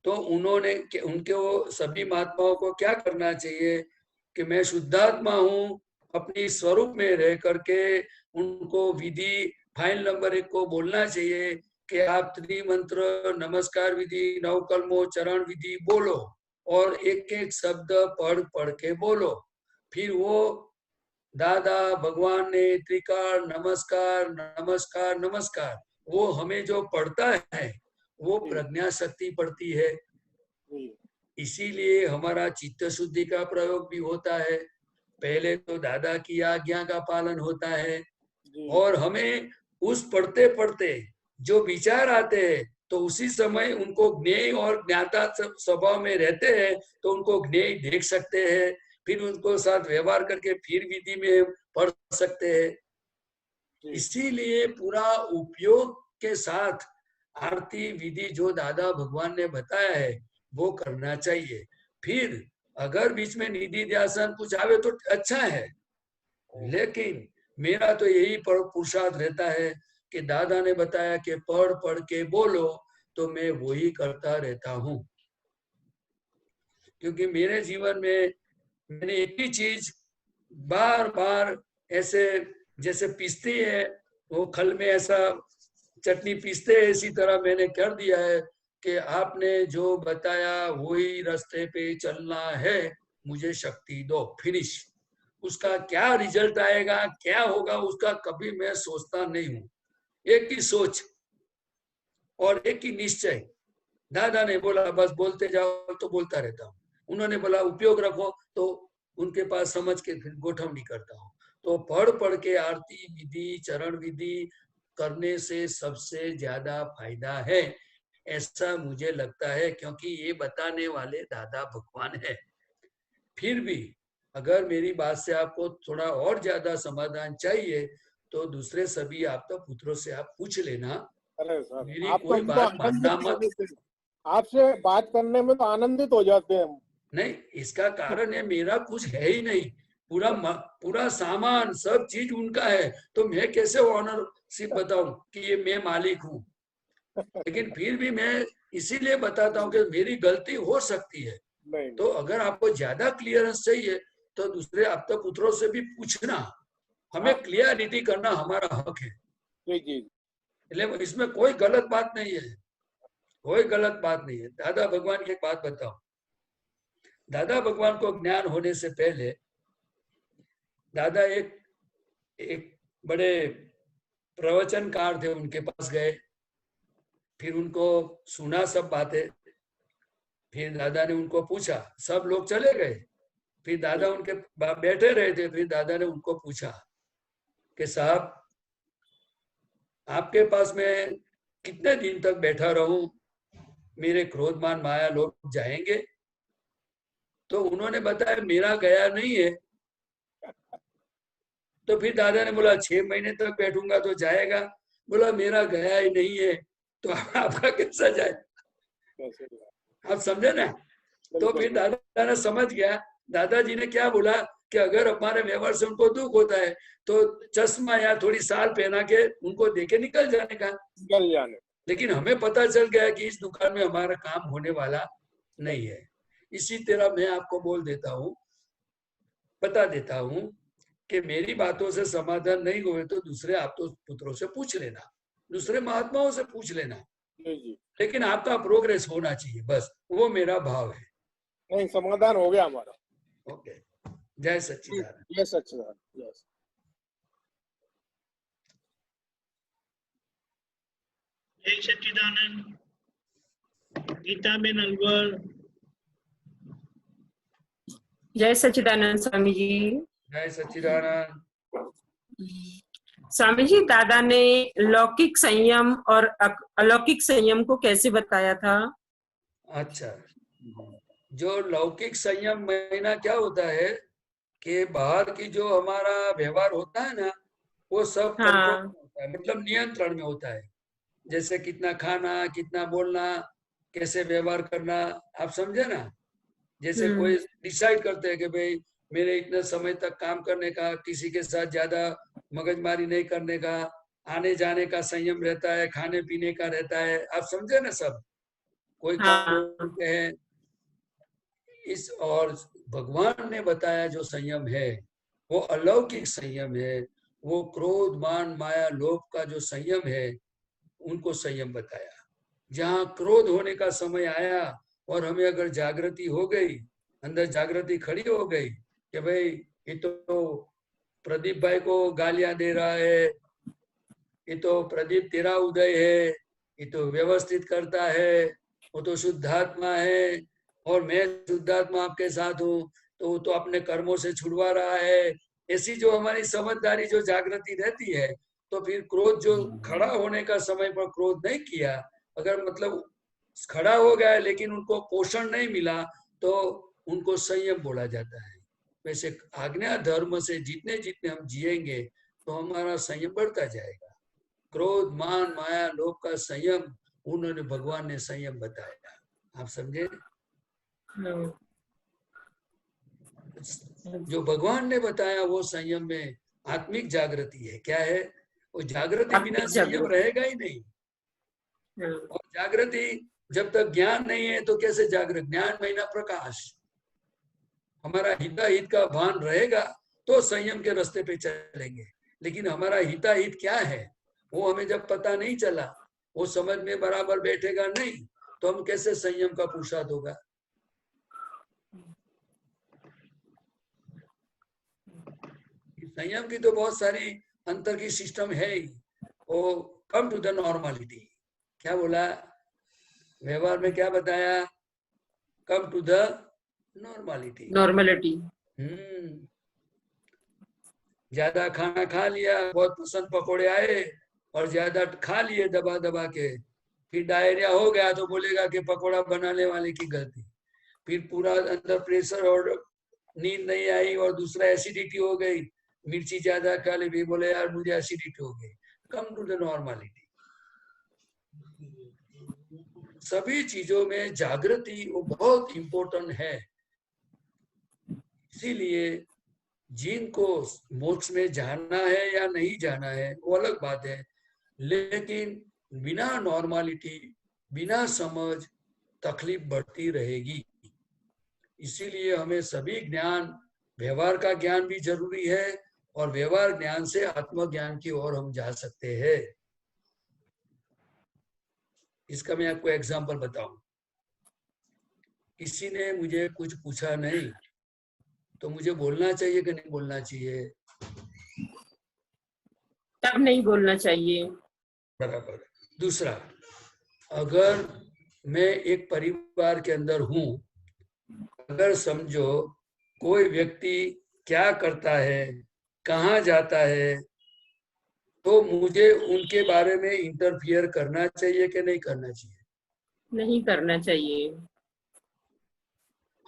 B: तो उनके वो सभी महात्माओं को क्या करना चाहिए कि मैं शुद्धात्मा हूँ, अपनी स्वरूप में रह करके उनको विधि फाइल नंबर 1 को बोलना चाहिए कि आप त्रिमंत्र, नमस्कार विधि, नवकल्मो, चरण विधि बोलो और एक एक शब्द पढ़ पढ़ के बोलो। फिर वो दादा भगवान ने त्रिकाल नमस्कार नमस्कार नमस्कार, वो हमें जो पढ़ता है वो प्रज्ञा शक्ति पड़ती है। इसीलिए हमारा चित्त शुद्धि का प्रयोग भी होता है। पहले तो दादा की आज्ञा का पालन होता है और हमें उस पढ़ते पढ़ते जो विचार आते हैं तो उसी समय उनको ज्ञेय और ज्ञाता स्वभाव में रहते हैं तो उनको ज्ञेय देख सकते हैं, फिर उनको साथ व्यवहार करके फिर विधि में पढ़ सकते हैं। इसीलिए पूरा उपयोग के साथ आरती विधि जो दादा भगवान ने बताया है वो करना चाहिए। फिर अगर बीच में निधि ध्यान कुछ आवे तो अच्छा है, लेकिन मेरा तो यही पुरुषार्थ रहता है कि दादा ने बताया कि पढ़ पढ़ के बोलो, तो मैं वही करता रहता हूँ। क्योंकि मेरे जीवन में मैंने एक ही चीज बार बार ऐसे जैसे पीसती है वो खल में ऐसा चटनी पीसते है, इसी तरह मैंने कर दिया है कि आपने जो बताया वही रास्ते पे चलना है, मुझे शक्ति दो, फिनिश। उसका क्या रिजल्ट आएगा, क्या होगा, उसका कभी मैं सोचता नहीं हूँ। एक ही सोच और एक ही निश्चय। दादा ने बोला बस बोलते जाओ तो बोलता रहता हूँ, उन्होंने बोला उपयोग रखो तो उनके पास समझ के फिर गोठवनी करता हूँ। तो पढ़ पढ़ के आरती विधि, चरण विधि करने से सबसे ज्यादा फायदा है, ऐसा मुझे लगता है, क्योंकि ये बताने वाले दादा भगवान है। फिर भी अगर मेरी बात से आपको थोड़ा और ज्यादा समाधान चाहिए तो दूसरे सभी आपका पुत्रों से आप पूछ लेना।
E: अरे सर,
B: मेरी
E: आप
B: कोई
E: तो
B: बात मानना मत।
E: आपसे बात करने में तो आनंदित हो जाते हैं हम।
B: नहीं, इसका कारण है मेरा कुछ है ही नहीं, पूरा सामान सब चीज उनका है, तो मैं कैसे ऑनरशिप बताऊं कि ये मैं मालिक हूँ। लेकिन फिर भी मैं इसीलिए बताता हूँ कि मेरी गलती हो सकती है। तो अगर आपको ज्यादा क्लियरेंस चाहिए तो दूसरे आपके पुत्रों से भी पूछना, हमें क्लियरिटी करना हमारा हक है। इसमें कोई गलत बात नहीं है, कोई गलत बात नहीं है। दादा भगवान की एक बात बताओ, दादा भगवान को ज्ञान होने से पहले दादा एक बड़े प्रवचनकार थे, उनके पास गए, फिर उनको सुना सब बातें, फिर दादा ने उनको पूछा, सब लोग चले गए, फिर दादा उनके बैठे रहे थे, फिर दादा ने उनको पूछा कि साहब आपके पास मैं कितने दिन तक बैठा रहूं? मेरे क्रोध मान माया लोभ जाएंगे? तो उन्होंने बताया मेरा गया नहीं है। तो फिर दादा ने बोला 6 महीने तक बैठूंगा तो जाएगा। बोला मेरा गया ही नहीं है, तो आपका कैसा जाए? आप समझे ना? तो फिर दादा ने समझ गया। दादाजी ने क्या बोला कि अगर हमारे व्यवहार से उनको दुख होता है तो चश्मा या थोड़ी साल पहना के उनको देके निकल जाने का। लेकिन हमें पता चल गया कि इस दुकान में हमारा काम होने वाला नहीं है। इसी तरह मैं आपको बोल देता हूँ, बता देता हूँ कि मेरी बातों से समाधान नहीं हुए तो दूसरे आप तो पुत्रों से पूछ लेना, दूसरे महात्माओं से पूछ लेना, लेकिन आपका प्रोग्रेस होना चाहिए, बस वो मेरा भाव है।
E: नहीं, समाधान हो गया हमारा।
B: ओके, जय सच्चिदानंद।
E: जय सच्चिदानंद। यस।
A: जय सच्चिदानंद। गीता बेन अलवर।
F: जय सच्चिदानंद स्वामी जी।
B: जय सच्चिदानंद।
F: स्वामी जी, दादा ने लौकिक संयम और अलौकिक संयम को कैसे बताया था? अच्छा,
B: जो लौकिक संयम महीना क्या होता है कि बाहर की जो हमारा व्यवहार होता है ना, वो सब कंट्रोल में होता है, मतलब नियंत्रण में होता है। जैसे कितना खाना, कितना बोलना, कैसे व्यवहार करना, आप समझे ना? जैसे कोई डिसाइड करते हैं कि भाई मेरे इतने समय तक काम करने का, किसी के साथ ज्यादा मगजमारी नहीं करने का, आने जाने का संयम रहता है, खाने पीने का रहता है, आप समझे ना? सब कोई बोलते हैं इस, और भगवान ने बताया जो संयम है वो अलौकिक संयम है। वो क्रोध मान माया लोभ का जो संयम है उनको संयम बताया। जहाँ क्रोध होने का समय आया और हमें अगर जागृति हो गई, अंदर जागृति खड़ी हो गई कि भाई ये तो प्रदीप भाई को गालियां दे रहा है, ये तो प्रदीप तेरा उदय है, ये तो व्यवस्थित करता है, वो तो शुद्धात्मा है और मैं शुद्धात्मा आपके साथ हूँ, तो वो तो अपने कर्मों से छुड़वा रहा है। ऐसी जो हमारी समझदारी जो जागृति रहती है, तो फिर क्रोध जो खड़ा होने का समय पर क्रोध नहीं किया, अगर मतलब खड़ा हो गया लेकिन उनको पोषण नहीं मिला, तो उनको संयम बोला जाता है। वैसे आज्ञा धर्म से जितने जितने हम जिएंगे तो हमारा संयम बढ़ता जाएगा। क्रोध मान माया लोभ का संयम उन्होंने, भगवान ने संयम बताया, आप समझे? जो भगवान ने बताया वो संयम में आत्मिक जागृति है। क्या है वो? जागृति बिना संयम रहेगा ही नहीं। और जागृति जब तक ज्ञान नहीं है तो कैसे जागृत? ज्ञान महीना प्रकाश, हमारा हिताहित का भान रहेगा तो संयम के रास्ते पे चलेंगे। लेकिन हमारा हिताहित क्या है वो हमें जब पता नहीं चला, वो समझ में बराबर बैठेगा नहीं, तो हम कैसे संयम का पुरुषार्थ होगा? संयम की तो बहुत सारी अंतर की सिस्टम है ही। वो कम टू द नॉर्मलिटी, क्या बोला व्यवहार में, क्या बताया? Come to the normality.
F: Normality.
B: ज्यादा खाना खा लिया, बहुत पसंद पकोड़े आए और ज्यादा खा लिए दबा दबा के, फिर डायरिया हो गया तो बोलेगा कि पकोड़ा बनाने वाले की गलती। फिर पूरा अंदर प्रेशर और नींद नहीं आई और दूसरा एसिडिटी हो गई, मिर्ची ज्यादा खा ली, भी बोले यार मुझे एसिडिटी हो गई। Come to the normality. सभी चीजों में जागृति वो बहुत इंपॉर्टेंट है। इसीलिए जिनको मोक्ष में जाना है या नहीं जाना है वो अलग बात है, लेकिन बिना नॉर्मलिटी, बिना समझ तकलीफ बढ़ती रहेगी। इसीलिए हमें सभी ज्ञान, व्यवहार का ज्ञान भी जरूरी है और व्यवहार ज्ञान से आत्मज्ञान की ओर हम जा सकते हैं। इसका मैं आपको एग्जांपल बताऊं। किसी ने मुझे कुछ पूछा नहीं तो मुझे बोलना चाहिए कि नहीं बोलना चाहिए?
F: तब नहीं बोलना चाहिए।
B: बराबर। दूसरा, अगर मैं एक परिवार के अंदर हूं, अगर समझो कोई व्यक्ति क्या करता है, कहाँ जाता है, तो मुझे उनके बारे में इंटरफियर करना चाहिए कि नहीं करना चाहिए?
F: नहीं करना चाहिए।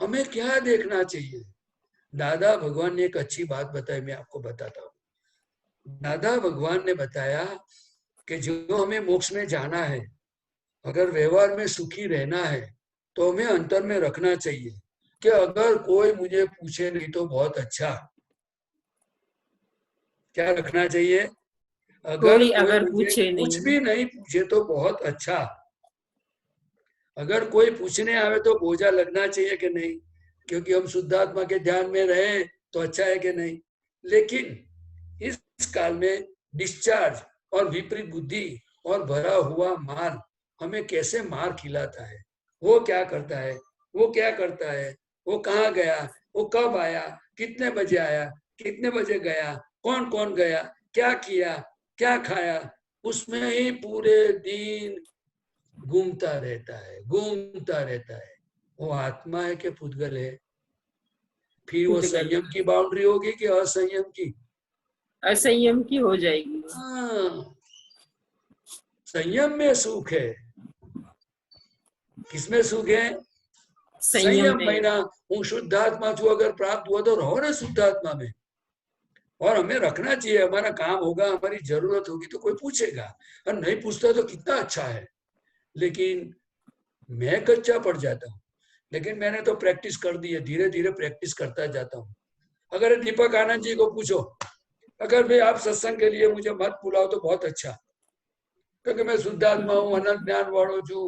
B: हमें क्या देखना चाहिए? दादा भगवान ने एक अच्छी बात बताई, मैं आपको बताता हूँ। दादा भगवान ने बताया कि जो हमें मोक्ष में जाना है, अगर व्यवहार में सुखी रहना है, तो हमें अंतर में रखना चाहिए कि अगर कोई मुझे पूछे नहीं तो बहुत अच्छा। क्या रखना चाहिए? अगर
F: कोई
B: कोई
F: अगर
B: मुझे
F: पूछे
B: कुछ
F: नहीं।
B: भी नहीं पूछे तो बहुत अच्छा। अगर कोई पूछने आवे तो बोझा लगना चाहिए कि नहीं, क्योंकि हम शुद्धात्मा के ध्यान में रहे तो अच्छा है कि नहीं। लेकिन इस काल में डिस्चार्ज और विपरीत बुद्धि और भरा हुआ माल हमें कैसे मार खिलाता है। वो क्या करता है, वो क्या करता है, वो कहाँ गया, वो कब आया, कितने बजे आया, कितने बजे गया, कौन कौन गया, क्या किया, क्या खाया, उसमें ही पूरे दिन घूमता रहता है, घूमता रहता है। वो आत्मा है कि पुद्गल है? फिर वो
F: पुद्गल।
B: संयम की बाउंड्री होगी कि असंयम की?
F: असंयम की हो जाएगी।
B: हाँ, संयम में सुख है। किसमें सुख है?
F: संयम
B: संयम
F: में।
B: महीना हूँ शुद्धात्मा छू, अगर प्राप्त हुआ तो रहो ना शुद्धात्मा में। और हमें रखना चाहिए, हमारा काम होगा, हमारी जरूरत होगी तो कोई पूछेगा, और नहीं पूछता तो कितना अच्छा है। लेकिन मैं कच्चा पड़ जाता हूँ। लेकिन मैंने तो प्रैक्टिस कर दी है, धीरे धीरे प्रैक्टिस करता जाता हूँ। अगर दीपक आनंद जी को पूछो, अगर भाई आप सत्संग के लिए मुझे मत बुलाओ तो बहुत अच्छा, क्योंकि मैं शुद्धात्मा हूँ, अनंत ज्ञान वालों छू,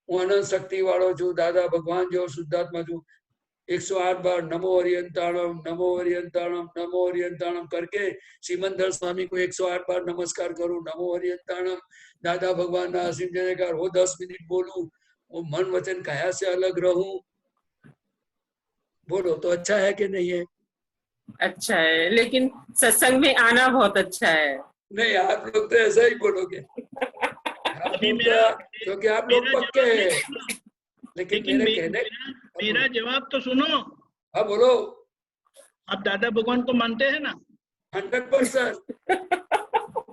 B: हूँ अनंत शक्ति वालों छू, दादा भगवान जो शुद्धात्मा छू। 108 बार नमो हरियंताणम, नमो हरियंताणम, नमो हरियंताणम करके सिमंदर स्वामी को 108 बार नमस्कार करूं, नमो हरियंताणम, दादा भगवान ना असीम जयकार, वो 10 मिनट बोलूं, वो मन वचन काया से अलग रहूं। बोलो तो अच्छा है कि नहीं है?
F: अच्छा है, लेकिन सत्संग में आना बहुत अच्छा है।
B: नहीं, आप लोग तो ऐसा ही बोलोगे, आप
A: अभी
B: लोग
A: मेरा
B: तो, क्योंकि आप लोग
A: मेरा
B: पक्के
A: जवाब नहीं
B: हैं।
A: सुना।
B: लेकिन
A: लेकिन
B: मेरे कहने,
A: मेरा जवाब तो सुनो।
B: हाँ बोलो।
A: आप दादा भगवान को मानते हैं ना?
B: 100%।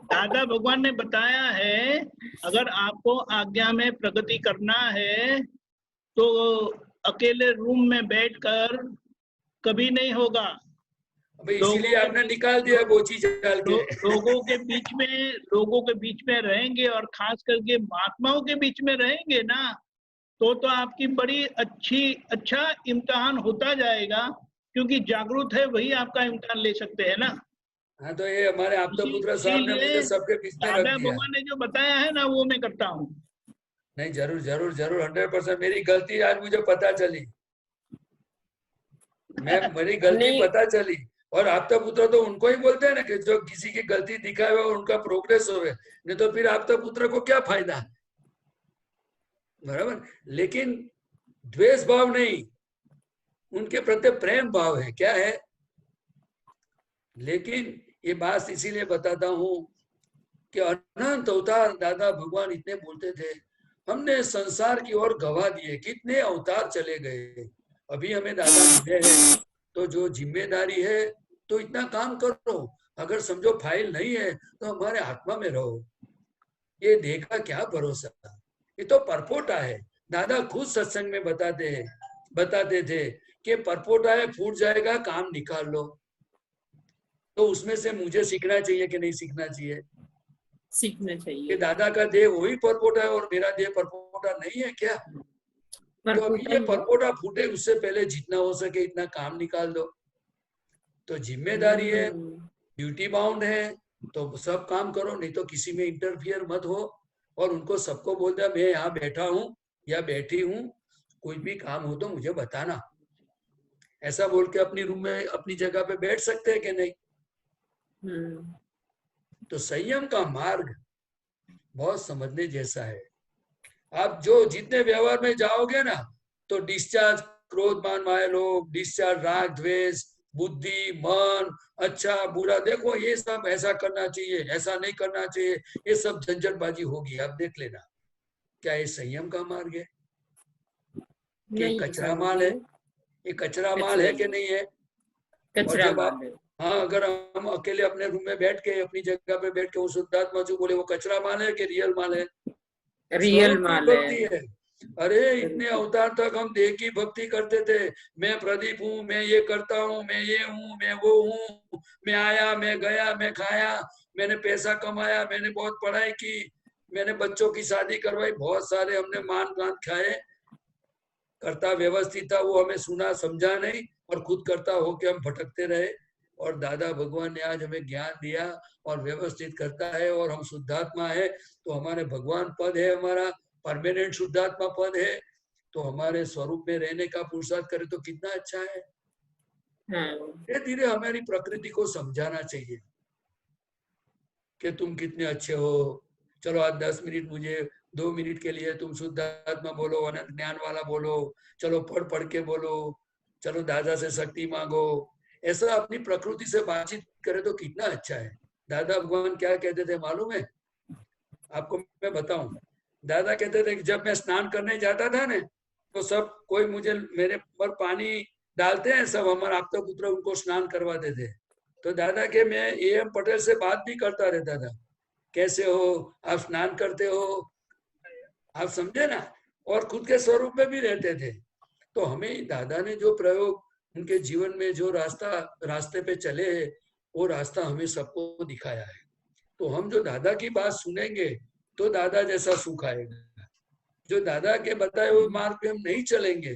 A: दादा भगवान ने बताया है, अगर आपको आज्ञा में प्रगति करना है तो अकेले रूम में बैठकर कभी नहीं होगा।
B: अभी
A: लोगों
B: इसीलिए
A: के
B: आपने
A: बीच
B: निकाल दिया बोची डाल के।
A: लोगों के बीच में रहेंगे, और खास करके महात्माओं के बीच में रहेंगे ना, तो आपकी बड़ी अच्छा इम्तिहान होता जाएगा, क्योंकि जागरूक है वही आपका इम्तिहान ले सकते हैं ना।
B: हाँ, तो ये हमारे आपदा पुत्र साहब ने
A: इसीलिए
B: मुझे सबके बीच में रख
A: दादा
B: दिया।
A: भगवान ने जो बताया है ना, वो मैं करता हूँ।
B: नहीं, जरूर जरूर जरूर 100%। मेरी गलती आज मुझे पता चली, मेरी गलती
F: नहीं,
B: पता चली। और आपदा पुत्र तो उनको ही बोलते हैं ना कि जो किसी की गलती दिखाए और उनका प्रोग्रेस होवे, नहीं तो फिर आपदा पुत्र को क्या फायदा? बराबर। लेकिन द्वेष भाव नहीं, उनके प्रति प्रेम भाव है। क्या है? लेकिन ये बात इसीलिए बताता हूँ कि अनंत अवतार दादा भगवान इतने बोलते थे, हमने संसार की ओर गवा दिए, कितने अवतार चले गए, अभी हमें दादा मिले हैं। तो जो जिम्मेदारी है तो इतना काम करो, अगर समझो फाइल नहीं है तो हमारे आत्मा में रहो। ये देखा क्या भरोसा, ये तो परपोटा है। दादा खुद सत्संग में बताते थे कि परपोटा है, फूट जाएगा, काम निकाल लो। तो उसमें से मुझे सीखना चाहिए कि नहीं सीखना चाहिए?
F: सीखना
B: कि
F: चाहिए।
B: दादा का देह वही परपोटा है और मेरा देह परपोटा नहीं है क्या? तो अभी
F: परपोटा
B: ये
F: ही है।
B: परपोटा फूटे उससे पहले जितना हो सके इतना काम निकाल दो। तो जिम्मेदारी है, ड्यूटी बाउंड है, तो सब काम करो, नहीं तो किसी में इंटरफियर मत हो। और उनको सबको बोल दिया, मैं यहाँ बैठा हूँ या बैठी हूँ, कोई भी काम हो तो मुझे बताना। ऐसा बोल के अपनी रूम में अपनी जगह पे बैठ सकते हैं कि नहीं? तो संयम का मार्ग बहुत समझने जैसा है। आप जो जितने व्यवहार में जाओगे ना, तो डिस्चार्ज क्रोध मान माया लोग, डिस्चार्ज राग द्वेष, बुद्धि मन, अच्छा बुरा, देखो ये सब ऐसा करना चाहिए, ऐसा नहीं करना चाहिए, ये सब झंझटबाजी होगी। आप देख लेना, क्या ये संयम का मार्ग है कि कचरा माल है? ये कचरा माल है कि नहीं है? और
F: कचरा
B: जब आप,
F: माल है।
B: हाँ, अगर हम अकेले अपने रूम में बैठ के अपनी जगह पे बैठ के वो शुद्धात्मा जो बोले वो कचरा माल है कि रियल माल है?
F: रियल
B: स्वरूप की
F: माल है।
B: भक्ति है, अरे इतने अवतार तक हम देह की भक्ति करते थे, मैं प्रदीप हूँ, मैं ये करता हूँ, मैं ये हूँ, मैं वो हूँ, मैं आया, मैं गया, मैं खाया, मैंने पैसा कमाया, मैंने बहुत पढ़ाई की, मैंने बच्चों की शादी करवाई, बहुत सारे हमने मान मान खाए, करता व्यवस्थित था, वो हमें सुना समझा नहीं और खुद करता हो के हम भटकते रहे। और दादा भगवान ने आज हमें ज्ञान दिया और व्यवस्थित करता है और हम शुद्धात्मा है, तो हमारे भगवान पद है, हमारा परमानेंट शुद्धात्मा पद है, तो हमारे स्वरूप में रहने का पुरुषार्थ करे तो कितना अच्छा है। धीरे धीरे हमारी प्रकृति को समझाना चाहिए कि तुम कितने अच्छे हो, चलो आज 10 मिनट मुझे 2 मिनट के लिए तुम शुद्धात्मा बोलो, अनंत ज्ञान वाला बोलो, चलो पढ़ पढ़ के बोलो, चलो दादा से शक्ति मांगो, ऐसा अपनी प्रकृति से बातचीत करे तो कितना अच्छा है। दादा भगवान क्या कहते थे मालूम है आपको? मैं बताऊं, दादा कहते थे कि जब मैं स्नान करने जाता था ना, तो सब कोई मुझे मेरे पर पानी डालते हैं, सब हमारे आपका पुत्र उनको स्नान करवाते थे, तो दादा के मैं AM पटेल से बात भी करता रहता था, कैसे हो आप, स्नान करते हो आप, समझे ना, और खुद के स्वरूप में भी रहते थे। तो हमें दादा ने जो प्रयोग उनके जीवन में जो रास्ते पे चले हैं, वो रास्ता हमें सबको दिखाया है। तो हम जो दादा की बात सुनेंगे तो दादा जैसा सुख आएगा, जो दादा के बताए हुए मार्ग पे हम नहीं चलेंगे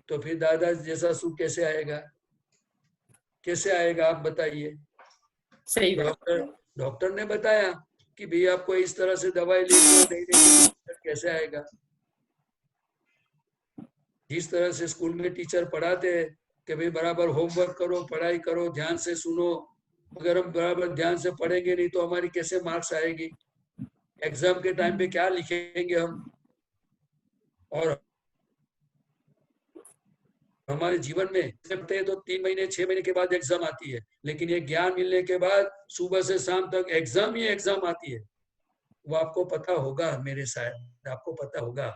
B: तो फिर दादा जैसा सुख कैसे आएगा? कैसे आएगा आप बताइए?
F: सही बात।
B: डॉक्टर ने बताया कि भाई आपको इस तरह से दवाई लेनी नहीं, कैसे आएगा? जिस तरह से स्कूल में टीचर पढ़ाते हैं कि भाई बराबर होमवर्क करो, पढ़ाई करो, ध्यान से सुनो, अगर हम बराबर ध्यान से पढ़ेंगे नहीं तो हमारी कैसे मार्क्स आएगी? एग्जाम के टाइम पे क्या लिखेंगे हम? और हमारे जीवन में तो 3 महीने 6 महीने के बाद एग्जाम आती है, लेकिन ये ज्ञान मिलने के बाद सुबह से शाम तक एग्जाम ही एग्जाम आती है। वो आपको पता होगा, मेरे शायद आपको पता होगा।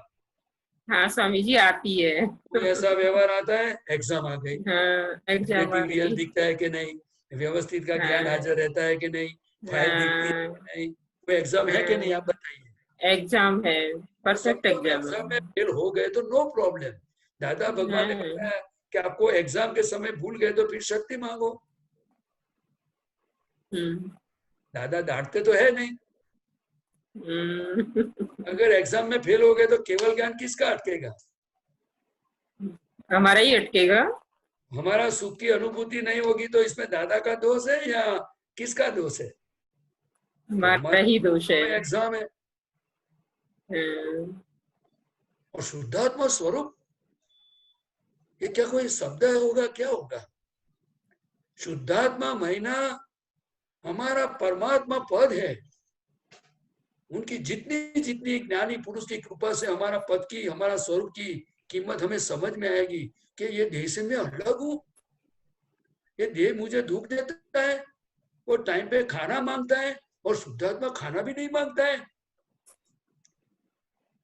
F: हाँ स्वामी जी, आती है।
B: कोई ऐसा व्यवहार आता है, एग्जाम आ गई।
F: हाँ, एग्जाम आ
B: रियल
F: गई।
B: दिखता है कि नहीं, व्यवस्थित का ज्ञान हाजिर रहता है कि नहीं, फाइल दिखती है कि नहीं, कोई एग्जाम है कि नहीं, आप बताइए।
F: एग्जाम है, परफेक्ट एग्जाम
B: एग्जाम में
F: है।
B: फेल हो गए तो नो प्रॉब्लम, दादा भगवान ने बताया कि आपको एग्जाम के समय भूल गए तो फिर शक्ति मांगो। दादा डांटते तो है नहीं। अगर एग्जाम में फेल हो गए तो केवल ज्ञान किसका अटकेगा?
F: हमारा ही अटकेगा।
B: हमारा सुख की अनुभूति नहीं होगी तो इसमें दादा का दोष है या किसका दोष है?
F: हमारा ही दोष है।
B: एग्जाम है। और शुद्धात्मा स्वरूप ये क्या कोई शब्द होगा? क्या होगा? शुद्धात्मा महीना हमारा परमात्मा पद है। उनकी जितनी जितनी ज्ञानी पुरुष की कृपा से हमारा पद की, हमारा स्वरूप की कीमत हमें समझ में आएगी कि ये देह से मैं अलग हूं, ये देह मुझे दुख देता है, वो टाइम पे खाना मांगता है, और शुद्धात्मा खाना भी नहीं मांगता है।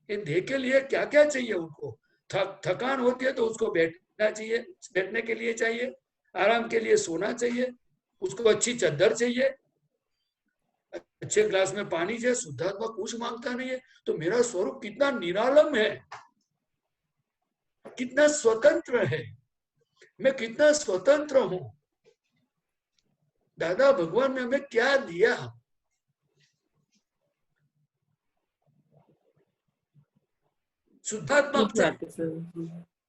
B: ये देह के लिए क्या क्या चाहिए उनको? थकान होती है तो उसको बैठना चाहिए, बैठने के लिए चाहिए, आराम के लिए सोना चाहिए, उसको अच्छी चादर चाहिए, अच्छे ग्लास में पानी चाहिए। शुद्धात्मा कुछ मांगता नहीं है। तो मेरा स्वरूप कितना निरालम है, कितना स्वतंत्र है, मैं कितना स्वतंत्र हूं। दादा भगवान ने हमें क्या दिया? शुद्धात्मा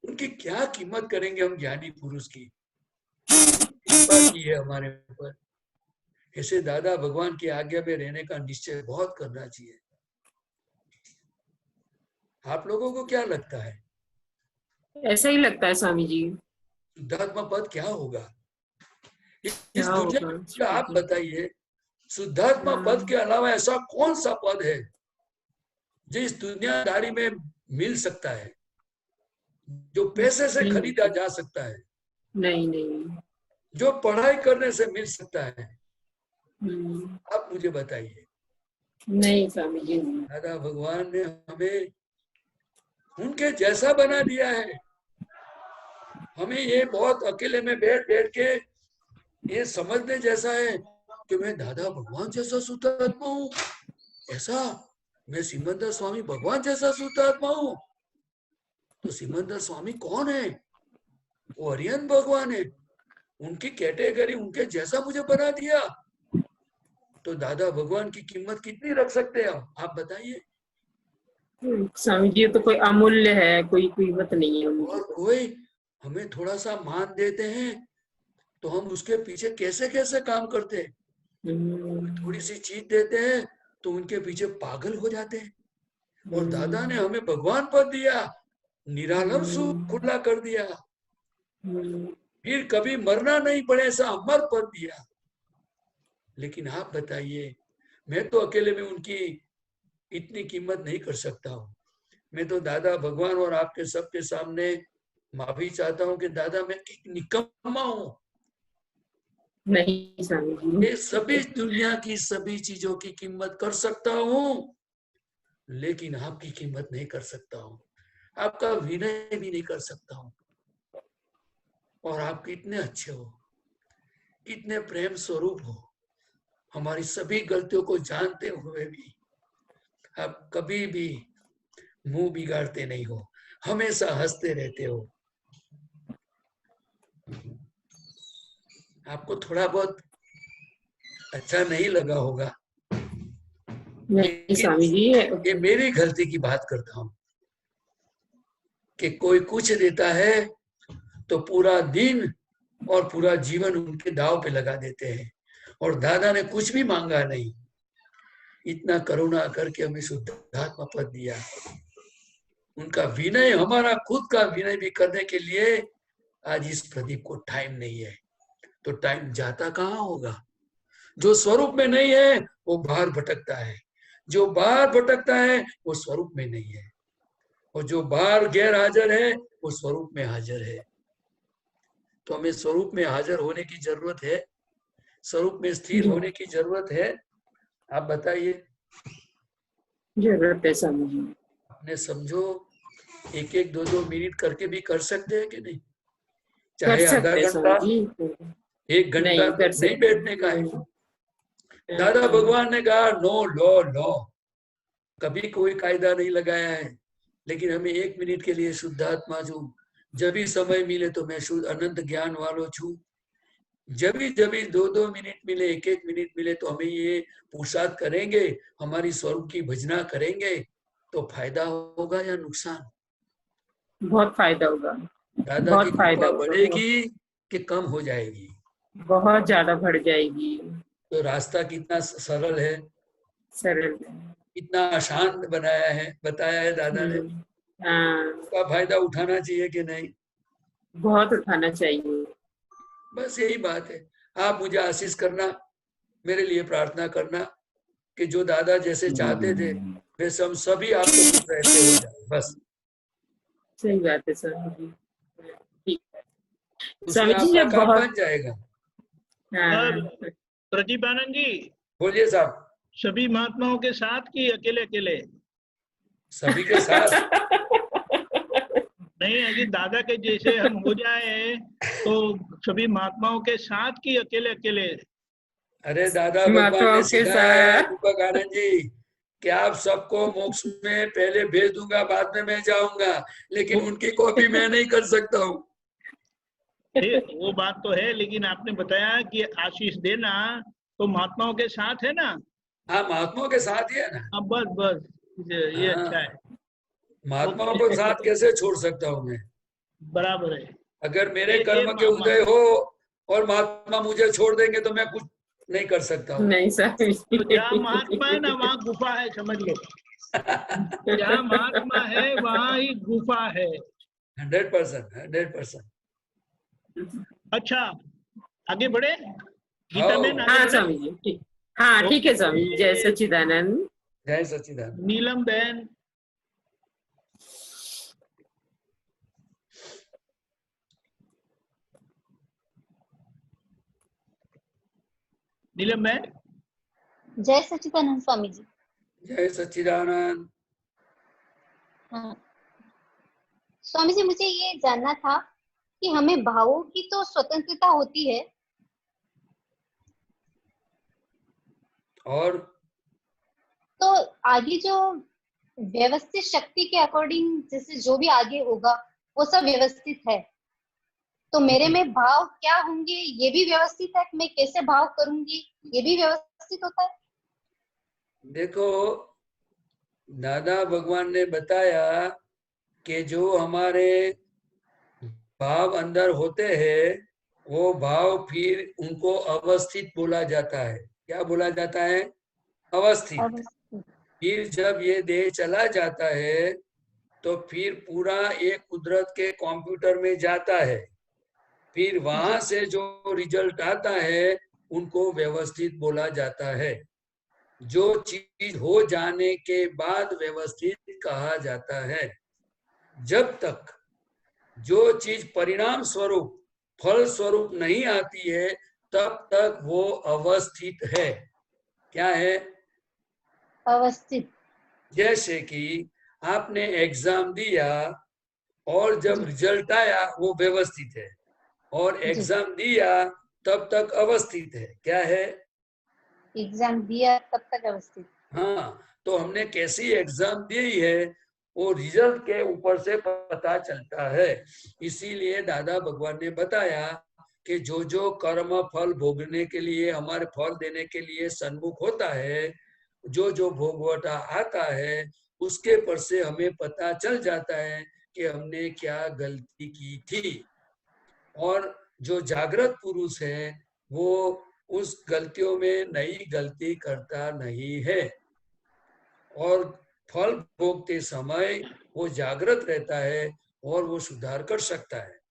B: उनकी क्या कीमत करेंगे हम ज्ञानी पुरुष की? कृपा की है हमारे ऊपर। ऐसे दादा भगवान की आज्ञा में रहने का निश्चय बहुत करना चाहिए। आप लोगों को क्या लगता है?
F: ऐसा ही लगता है स्वामी जी।
B: शुद्धात्मा पद क्या होगा इस दुनिया में? आप बताइए, शुद्धात्मा पद के अलावा ऐसा कौन सा पद है जो इस दुनियादारी में मिल सकता है, जो पैसे से खरीदा जा सकता है?
F: नहीं नहीं।
B: जो पढ़ाई करने से मिल सकता है? आप मुझे बताइए।
F: नहीं स्वामी जी।
B: दादा भगवान ने हमें उनके जैसा बना दिया है। हमें ये बहुत अकेले में बैठ बैठ के ये समझने जैसा है कि मैं दादा भगवान जैसा शुद्धात्मा हूँ, ऐसा मैं सिमंदर स्वामी भगवान जैसा शुद्ध आत्मा हूँ। तो सिमंदर स्वामी कौन है? वो अरिहंत भगवान है। उनकी कैटेगरी उनके जैसा मुझे बना दिया। तो दादा भगवान की कीमत कितनी रख सकते हैं आप बताइए।
F: स्वामी जी, ये तो कोई अमूल्य है, कोई कीमत नहीं है उनकी।
B: और कोई हमें थोड़ा सा मान देते हैं तो हम उसके पीछे कैसे कैसे काम करते हैं। थोड़ी सी चीज देते हैं तो उनके पीछे पागल हो जाते हैं। और दादा ने हमें भगवान पद दिया, निरालम सुख खुला कर दिया, फिर कभी मरना नहीं पड़े ऐसा अमर पद दिया। लेकिन आप बताइए, मैं तो अकेले में उनकी इतनी कीमत नहीं कर सकता हूँ। मैं तो दादा भगवान और आपके सबके सामने माफी चाहता हूँ कि दादा मैं निकम्मा हूँ।
F: नहीं स्वामी जी,
B: ये सभी दुनिया की सभी चीजों की कीमत कर सकता हूँ, लेकिन आपकी कीमत नहीं कर सकता हूँ, आपका विनय भी नहीं कर सकता हूँ। और आप कितने अच्छे हो, कितने प्रेम स्वरूप हो, हमारी सभी गलतियों को जानते हुए भी आप कभी भी मुंह बिगाड़ते नहीं हो, हमेशा हंसते रहते हो। आपको थोड़ा बहुत अच्छा नहीं लगा होगा,
F: नहीं स्वामी जी,
B: ये मेरी गलती की बात करता हूँ कि कोई कुछ देता है तो पूरा दिन और पूरा जीवन उनके दाव पे लगा देते हैं। और दादा ने कुछ भी मांगा नहीं, इतना करुणा करके हमें शुद्धात्मा पद दिया। उनका विनय, हमारा खुद का विनय भी करने के लिए आज इस प्रदीप को टाइम नहीं है। तो टाइम जाता कहाँ होगा? जो स्वरूप में नहीं है वो बाहर भटकता है, जो बाहर भटकता है वो स्वरूप में नहीं है, और जो बाहर गैर हाजिर है वो स्वरूप में हाजिर है। तो हमें स्वरूप में हाजिर होने की जरूरत है, स्वरूप में स्थिर होने की जरूरत है। आप बताइए।
F: जरूरत है स्वामी जी।
B: आपने समझो, एक एक दो दो मिनट करके भी कर सकते हैं कि नहीं?
F: कर
B: चाहे आधा
F: सकते
B: घंटा,
F: स्वामी जी,
B: एक घंटा
F: नहीं कर
B: नहीं
F: सकते।
B: बैठने का है। दादा भगवान ने कहा नो लॉ लॉ, कभी कोई कायदा नहीं लगाया है। लेकिन हमें एक मिनट के लिए शुद्धात्मा छू, जब भी समय मिले तो मैं शुद्ध अनंत ज्ञान वालों छू, जब भी दो दो मिनट मिले, एक एक मिनट मिले तो हमें ये पुरुषार्थ करेंगे, हमारी स्वरूप की भजना करेंगे, तो फायदा होगा या नुकसान?
F: बहुत फायदा होगा,
B: दादा की
F: बहुत फायदा
B: कृपा
F: होगा,
B: बढ़ेगी कि कम हो जाएगी?
F: बहुत ज्यादा बढ़ जाएगी।
B: तो रास्ता कितना सरल है,
F: सरल है।
B: कितना आसान बनाया है, बताया है दादा ने।
F: हाँ,
B: उसका फायदा उठाना चाहिए कि नहीं?
F: बहुत उठाना चाहिए।
B: बस यही बात है। आप मुझे आशीष करना, मेरे लिए प्रार्थना करना कि जो दादा जैसे चाहते थे वैसे हम सभी आपके पुत्र ऐसे हो जाए, बस।
F: सही बात है स्वामी जी, ठीक है
B: उसमें
F: स्वामी जी।
B: आपका
F: जब
B: काम
F: बहुत
B: बन जाएगा।
A: सर, प्रतिपानंद जी,
B: बोलिए साहब।
A: सभी महात्माओं के साथ कि अकेले अकेले?
B: सभी के साथ।
A: नहीं, अगर दादा के जैसे हम हो जाए तो सभी महात्माओं के साथ कि अकेले अकेले?
B: अरे दादा भगवान ने
F: महात्माओं के
B: सिखाया है
F: साथ।
B: दीपक आनंद जी कि आप सबको मोक्ष में पहले भेज दूंगा, बाद में मैं जाऊंगा, लेकिन उनकी कॉपी मैं नहीं कर सकता हूँ।
A: वो बात तो है, लेकिन आपने बताया कि आशीष देना तो महात्माओं के साथ है ना?
B: हाँ, महात्माओं के साथ ही है ना।
A: हाँ, बस बस, ये
B: हाँ,
A: अच्छा है।
B: महात्माओं को साथ कैसे छोड़ सकता हूँ मैं?
A: बराबर है।
B: अगर मेरे
A: ये
B: कर्म के उदय हो और महात्मा मुझे छोड़ देंगे तो मैं कुछ नहीं कर सकता हूँ।
F: नहीं स्वामी
A: तो जहाँ
F: जी।
A: महात्मा है ना वहाँ गुफा है, समझ लो। जहाँ महात्मा है वहाँ ही गुफा है।
B: 100%, 100%।
A: अच्छा, आगे बढ़े गीता में, आगे
F: हाँ
A: बढ़े।
F: स्वामी जी, ठीक। हाँ ठीक है स्वामी जी। जय सच्चिदानंद।
B: जय सच्चिदानंद।
A: नीलम बहन, नीलम बहन।
G: जय सच्चिदानंद स्वामी जी।
B: जय सच्चिदानंद।
G: हाँ स्वामी जी, मुझे ये जानना था कि हमें भावों की तो स्वतंत्रता होती है,
B: और
G: तो आगे जो व्यवस्थित शक्ति के अकॉर्डिंग जैसे जो भी आगे होगा वो सब व्यवस्थित है, तो मेरे में भाव क्या होंगे ये भी व्यवस्थित है, मैं कैसे भाव करूंगी ये भी व्यवस्थित होता है।
B: देखो, दादा भगवान ने बताया कि जो हमारे भाव अंदर होते हैं वो भाव फिर उनको अवस्थित बोला जाता है। क्या बोला जाता है? अवस्थित। फिर जब ये देह चला जाता है तो फिर पूरा एक कुदरत के कंप्यूटर में जाता है, फिर वहां से जो रिजल्ट आता है उनको व्यवस्थित बोला जाता है। जो चीज हो जाने के बाद व्यवस्थित कहा जाता है। जब तक जो चीज परिणाम स्वरूप फल स्वरूप नहीं आती है तब तक वो अवस्थित है। क्या है?
G: अवस्थित।
B: जैसे कि आपने एग्जाम दिया और जब रिजल्ट आया वो व्यवस्थित है, और एग्जाम दिया तब तक अवस्थित है। क्या है?
G: एग्जाम दिया तब तक अवस्थित।
B: हाँ, तो हमने कैसी एग्जाम दी है वो रिजल्ट के ऊपर से पता चलता है। इसीलिए दादा भगवान ने बताया कि जो जो कर्म फल भोगने के लिए, हमारे फल देने के लिए सन्मुख होता है, जो जो भोगवटा आता है उसके पर से हमें पता चल जाता है कि हमने क्या गलती की थी। और जो जागृत पुरुष है वो उस गलतियों में नई गलती करता नहीं है, और फल भोगते समय वो जागृत रहता है और वो सुधार कर सकता है।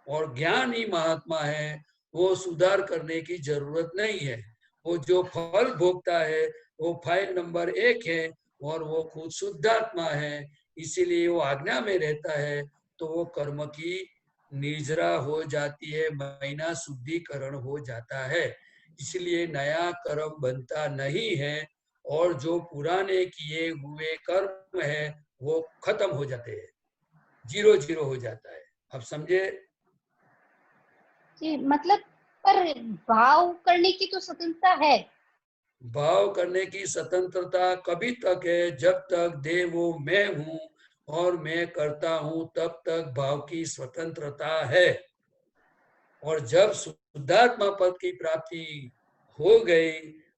B: और ज्ञान ही महात्मा है, वो सुधार करने की जरूरत नहीं है। वो जो फल भोगता है वो फाइल नंबर 1 है और वो खुद शुद्धात्मा है, इसीलिए वो आज्ञा में रहता है। तो वो कर्म की निजरा हो जाती है, महीना शुद्धिकरण हो जाता है। इसलिए नया कर्म बनता नहीं है, और जो पुराने किए हुए कर्म है वो खत्म हो जाते हैं, 0 हो जाता है। अब समझे?
G: जी, मतलब पर भाव करने की तो स्वतंत्रता है।
B: भाव करने की स्वतंत्रता कभी तक है जब तक देह वो मैं हूँ और मैं करता हूँ, तब तक भाव की स्वतंत्रता है। और जब शुद्धात्मा पद की प्राप्ति हो गई,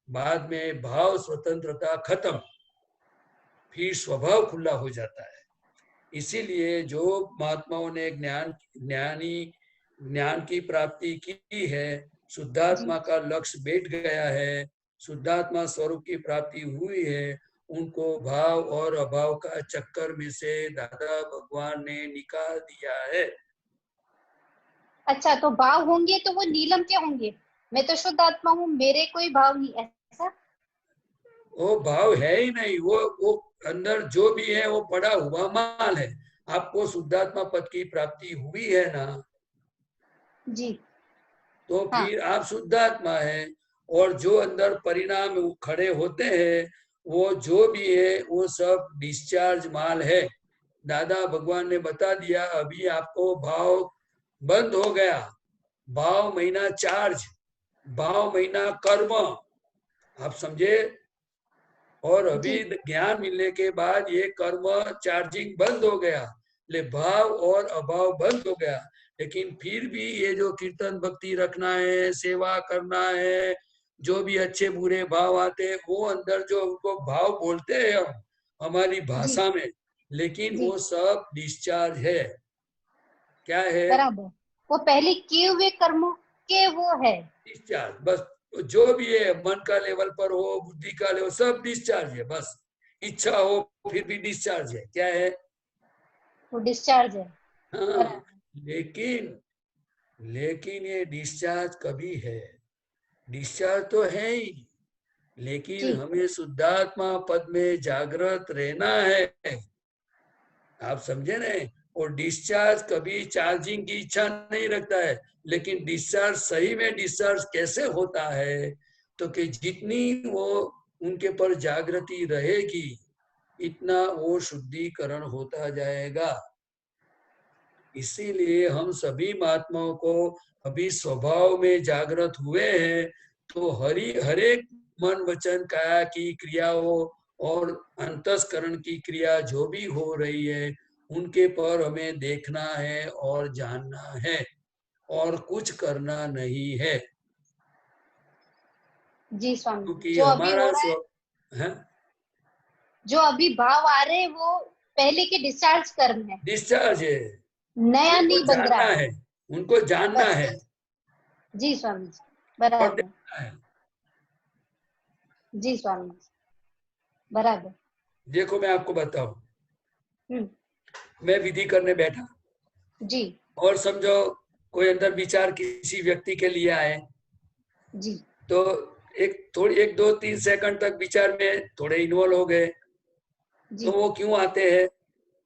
B: बाद में भाव स्वतंत्रता खत्म, फिर स्वभाव खुला हो जाता है। इसीलिए जो महात्माओं ने ज्ञान की प्राप्ति की है, शुद्धात्मा का लक्ष्य बैठ गया है, शुद्धात्मा स्वरूप की प्राप्ति हुई है, उनको भाव और अभाव का चक्कर में से दादा भगवान ने निकाल दिया है।
G: अच्छा, तो भाव होंगे तो वो नीलम के होंगे। मैं तो शुद्ध आत्मा हूँ, मेरे कोई भाव नहीं, ऐसा?
B: वो भाव है ही नहीं। वो अंदर जो भी है वो पड़ा हुआ माल है। आपको शुद्धात्मा पद की प्राप्ति हुई है ना,
G: जी।
B: तो
G: हाँ।
B: फिर आप शुद्धात्मा है, और जो अंदर परिणाम खड़े होते हैं वो जो भी है वो सब डिस्चार्ज माल है। दादा भगवान ने बता दिया, अभी आपको भाव बंद हो गया, भाव महीना चार्ज, भाव महीना कर्म। आप समझे? और अभी ज्ञान मिलने के बाद ये कर्म चार्जिंग बंद हो गया, ले भाव और अभाव बंद हो गया। लेकिन फिर भी ये जो कीर्तन भक्ति रखना है, सेवा करना है, जो भी अच्छे बुरे भाव आते हैं वो अंदर जो उनको भाव बोलते हैं हम हमारी भाषा में, लेकिन वो सब डिस्चार्ज है। क्या है?
G: बराबर, वो पहले किए हुए कर्मों के वो है
B: डिस्चार्ज। बस जो भी है, मन का लेवल पर हो, बुद्धि का लेवल, सब डिस्चार्ज है। बस इच्छा हो फिर भी डिस्चार्ज है। क्या है?
G: वो डिस्चार्ज है।
B: हाँ, लेकिन ये डिस्चार्ज कभी है? डिस्चार्ज तो है ही, लेकिन हमें शुद्धात्मा पद में जागृत रहना है। आप समझे ना? और डिस्चार्ज कभी चार्जिंग की इच्छा नहीं रखता है, लेकिन डिस्चार्ज सही में डिस्चार्ज कैसे होता है, तो कि जितनी वो उनके पर जागृति रहेगी इतना वो शुद्धिकरण होता जाएगा। इसीलिए हम सभी महात्माओं को अभी स्वभाव में जागृत हुए हैं, तो हरेक मन वचन काया की क्रियाओं और अंतस्करण की क्रिया जो भी हो रही है उनके पर हमें देखना है और जानना है और कुछ करना नहीं है,
G: जी स्वामी,
B: क्योंकि
G: जो अभी
B: हमारा
G: हो रहा है, जो अभी भाव आ रहे हैं वो पहले के डिस्चार्ज कर्म है,
B: डिस्चार्ज है,
G: नया
B: उनको
G: नहीं बन रहा
B: जानना है, उनको जानना
G: बस।
B: है
G: जी स्वामी जी,
B: और
G: बराबर।
B: देखना है।
G: जी स्वामी जी, बराबर।
B: देखो मैं आपको बताऊं,
G: हम्म।
B: मैं विधि करने बैठा
G: जी
B: और समझो कोई अंदर विचार किसी व्यक्ति के लिए आए,
G: जी
B: तो एक 2 3 सेकंड तक विचार में थोड़े इन्वॉल्व हो गए,
G: जी
B: तो वो क्यों आते हैं?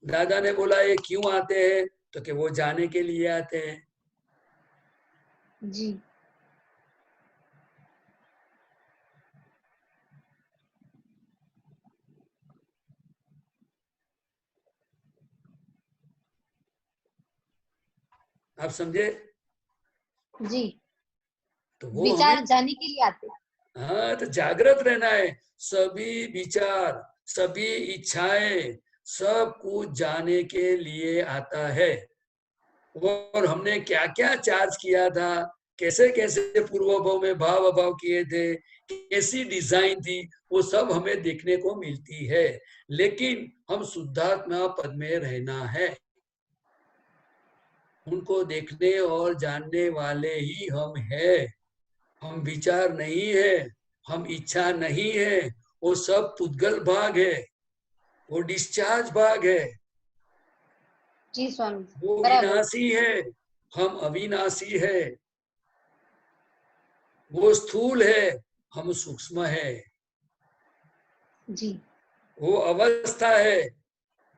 B: दादा ने बोला ये क्यों आते हैं, तो कि वो जाने के लिए आते हैं।
G: जी
B: आप समझे?
G: जी,
B: तो वो
G: विचार
B: हमें,
G: जाने के लिए आते हैं।
B: हाँ, तो जागृत रहना है। सभी विचार, सभी इच्छाएं, सब कुछ जाने के लिए आता है। और हमने क्या क्या चार्ज किया था, कैसे कैसे पूर्व भाव में भाव अभाव किए थे, कैसी डिजाइन थी, वो सब हमें देखने को मिलती है। लेकिन हम शुद्धात्मा पद में रहना है, उनको देखने और जानने वाले ही हम हैं। हम विचार नहीं है, हम इच्छा नहीं है, वो सब पुद्गल भाग है, वो डिस्चार्ज भाग है,
G: जी स्वामी जी,
B: वो
G: बराबर।
B: विनाशी है, हम अविनाशी है। वो स्थूल है, हम सूक्ष्म है।
G: जी,
B: वो अवस्था है,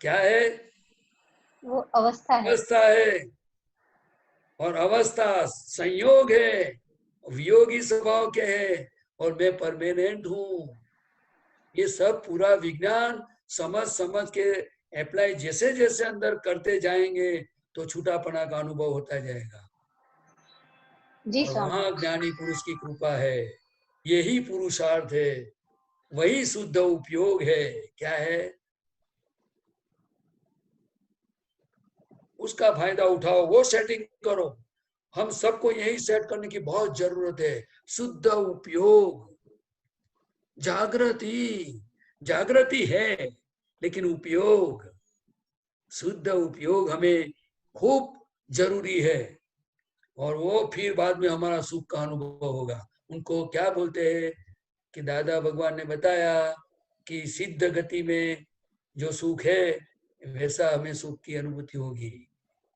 B: क्या है?
G: वो अवस्था है।
B: अवस्था है, और अवस्था संयोग है, वियोगी स्वभाव के है, और मैं परमानेंट हूं। ये सब पूरा विज्ञान समझ समझ के अप्लाई जैसे जैसे अंदर करते जाएंगे तो छूटापना का अनुभव होता जाएगा।
G: जी
B: और
G: स्वामी।
B: वहां ज्ञानी पुरुष की कृपा है, यही पुरुषार्थ है, वही शुद्ध उपयोग है। क्या है? उसका फायदा उठाओ, वो सेटिंग करो। हम सबको यही सेट करने की बहुत जरूरत है। शुद्ध उपयोग, जागृति, जागृति है लेकिन उपयोग, शुद्ध उपयोग हमें खूब जरूरी है। और वो फिर बाद में हमारा सुख का अनुभव होगा। उनको क्या बोलते हैं कि दादा भगवान ने बताया कि सिद्ध गति में जो सुख है वैसा हमें सुख की अनुभूति होगी।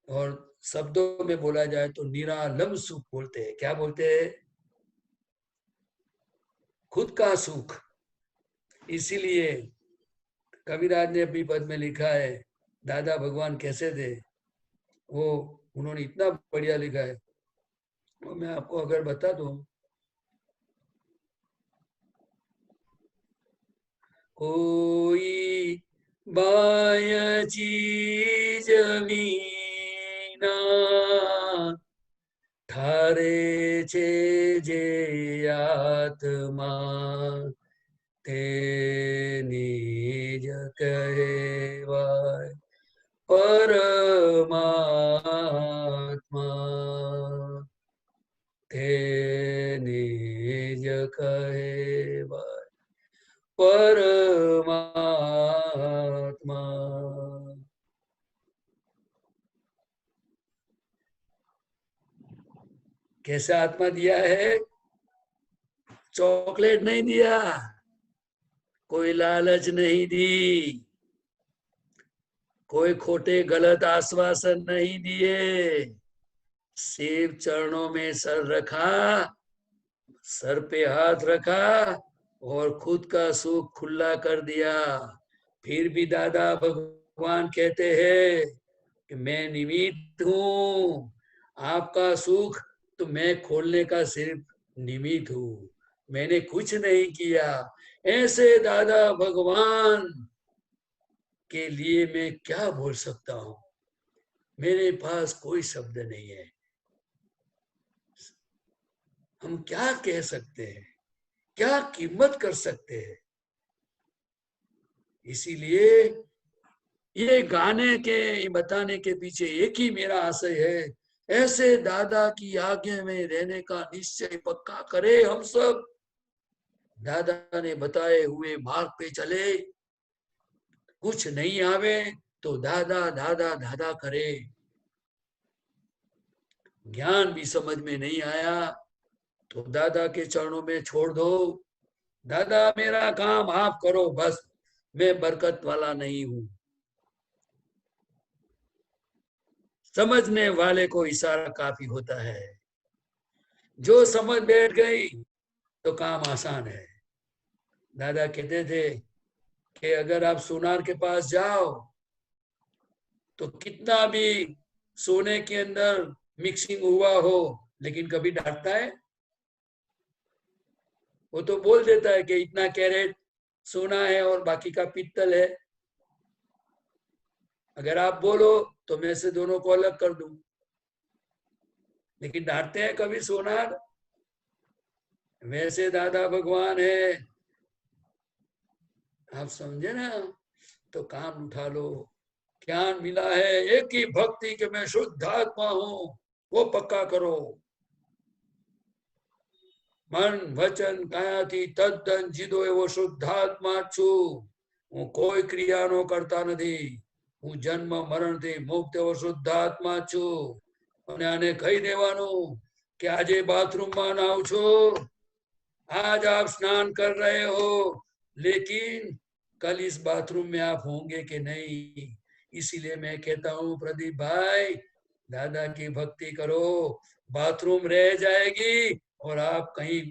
B: और शब्दों में बोला जाए तो निरालम सुख बोलते हैं। क्या बोलते हैं? खुद का सुख। इसीलिए कविराज ने अपनी पद में लिखा है, दादा भगवान कैसे थे, वो उन्होंने इतना बढ़िया लिखा है, वो मैं आपको अगर बता दूं। कोई बाय चीज मीना ठारे छे जे आत्मा ते निज कहवाय परमात्मा, ते निज कहवाय परमात्मा। कैसा आत्मा दिया है? चॉकलेट नहीं दिया, कोई लालच नहीं दी, कोई खोटे गलत आश्वासन नहीं दिए। सिर्फ चरणों में सर रखा, सर पे हाथ रखा और खुद का सुख खुला कर दिया। फिर भी दादा भगवान कहते हैं कि मैं निमित्त हूं, आपका सुख तो मैं खोलने का सिर्फ निमित्त हूं, मैंने कुछ नहीं किया। ऐसे दादा भगवान के लिए मैं क्या बोल सकता हूं? मेरे पास कोई शब्द नहीं है। हम क्या कह सकते हैं, क्या कीमत कर सकते हैं? इसीलिए ये गाने के बताने के पीछे एक ही मेरा आशय है, ऐसे दादा की आज्ञा में रहने का निश्चय पक्का करे हम सब। दादा ने बताए हुए मार्ग पे चले, कुछ नहीं आवे तो दादा दादा दादा करे। ज्ञान भी समझ में नहीं आया तो दादा के चरणों में छोड़ दो, दादा मेरा काम आप करो बस, मैं बरकत वाला नहीं हूं। समझने वाले को इशारा काफी होता है, जो समझ बैठ गई तो काम आसान है। दादा कहते थे कि अगर आप सोनार के पास जाओ तो कितना भी सोने के अंदर मिक्सिंग हुआ हो, लेकिन कभी डांटता है? वो तो बोल देता है कि इतना कैरेट सोना है और बाकी का पित्तल है। अगर आप बोलो तो मैं से दोनों को अलग कर दूं, लेकिन डांटते हैं कभी सोनार? वैसे दादा भगवान है, आप समझे ना? तो काम उठा लो। ज्ञान मिला है एक ही भक्ति के मैं शुद्ध आत्मा हूं, वो पक्का करो। मन वचन कायाથી તદ્દન જીદો એવો શુદ્ધાત્મા છું, હું કોઈ ક્રિયાનો કરતા નથી, હું જન્મ મરણથી મુક્ત એવો શુદ્ધાત્મા છું। અને આને કહી દેવાનું કે આજે બાથરૂમમાં નાવ છો, आज आप स्नान कर रहे हो, लेकिन कल इस बाथरूम में आप होंगे कि नहीं। इसीलिए मैं कहता हूँ प्रदीप भाई, दादा की भक्ति करो, बाथरूम रह जाएगी और आप कहीं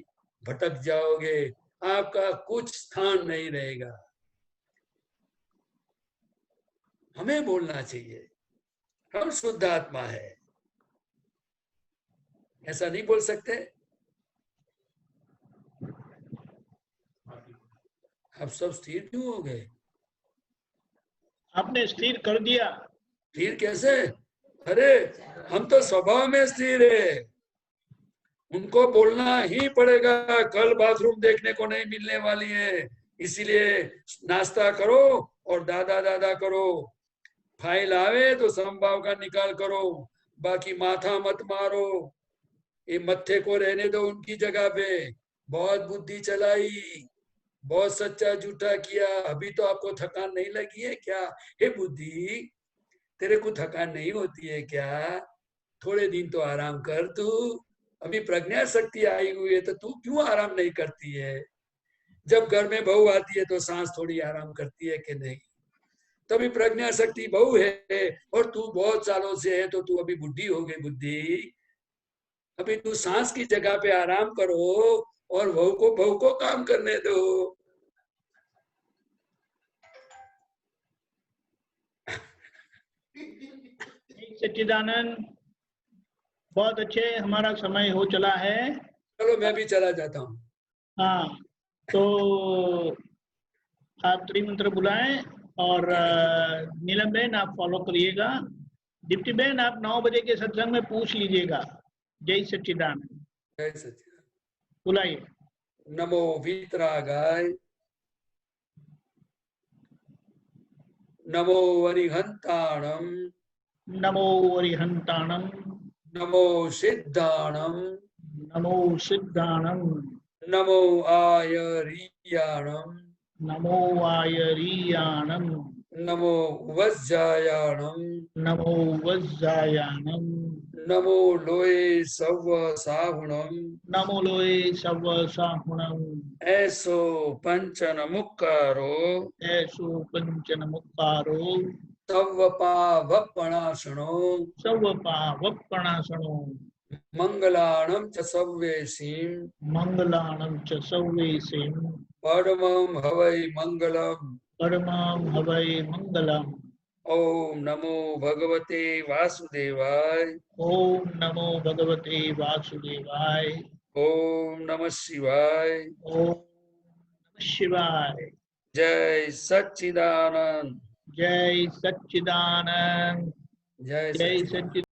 B: भटक जाओगे, आपका कुछ स्थान नहीं रहेगा। हमें बोलना चाहिए हम शुद्ध आत्मा है, ऐसा नहीं बोल सकते? आप सब स्थिर क्यों हो गए?
A: आपने स्थिर कर दिया।
B: स्थिर कैसे? अरे हम तो स्वभाव में स्थिर है, उनको बोलना ही पड़ेगा, कल बाथरूम देखने को नहीं मिलने वाली है, इसीलिए नाश्ता करो और दादा दादा करो। फाइल आवे तो समभाव का निकाल करो, बाकी माथा मत मारो। ये मत्थे को रहने दो उनकी जगह पे। बहुत बुद्धि चलाई, बहुत सच्चा झूठा किया, अभी तो आपको थकान नहीं लगी है क्या? हे बुद्धि, तेरे को थकान नहीं होती है क्या? थोड़े दिन तो आराम कर तू, अभी प्रज्ञा शक्ति आई हुई है तो तू क्यों आराम नहीं करती है? जब घर में बहू आती है तो सांस थोड़ी आराम करती है कि नहीं? तभी प्रज्ञा शक्ति बहू है और तू बहुत सालों से है, तो तू अभी बुद्धि हो गई। बुद्धि, अभी तू सांस की जगह पे आराम करो और बहू को काम करने दो।
A: सच्चिदानंद, बहुत अच्छे, हमारा समय हो चला है।
B: चलो मैं भी चला जाता हूँ।
A: हाँ, तो आप त्रिमंत्र बुलाएं और नीलम बहन आप फॉलो करिएगा। दीप्ति बहन आप 9 बजे के सत्संग में पूछ लीजिएगा। जय सच्चिदानंद।
B: जय सच्चिदानंद।
A: बुलाइए।
B: नमो वीतरागाय, नमो अरिहंताणम,
A: नमो अरिहंताणम,
B: नमो सिद्धाणम,
A: नमो सिद्धाणम,
B: नमो आयरियाणम,
A: नमो आयरियाणम,
B: नमो वज्जायाणम,
A: नमो वज्जायाणम,
B: नमो लोये सव साहुणम,
A: नमो लोये सव साहुणम,
B: ऐसो पंचन मुक्कारो,
A: ऐसो पंचन मुक्कारो,
B: तव पावपणासनो,
A: सव पावपणासनो,
B: मंगलाणम च सव्येसीं,
A: मंगलाणं च सव्येसीं,
B: परमं हवै मंगलम।
A: परमं हवै मंगलम्।
B: ओम नमो भगवते वासुदेवाय,
A: ओम नमो भगवते वासुदेवाय,
B: ओम नमः शिवाय,
A: ओम नमः शिवाय।
B: जय सच्चिदानंद,
A: जय सच्चिदानंद।
B: जय
A: जय
B: सच्चिदानंद।
A: सच्चिदानंद।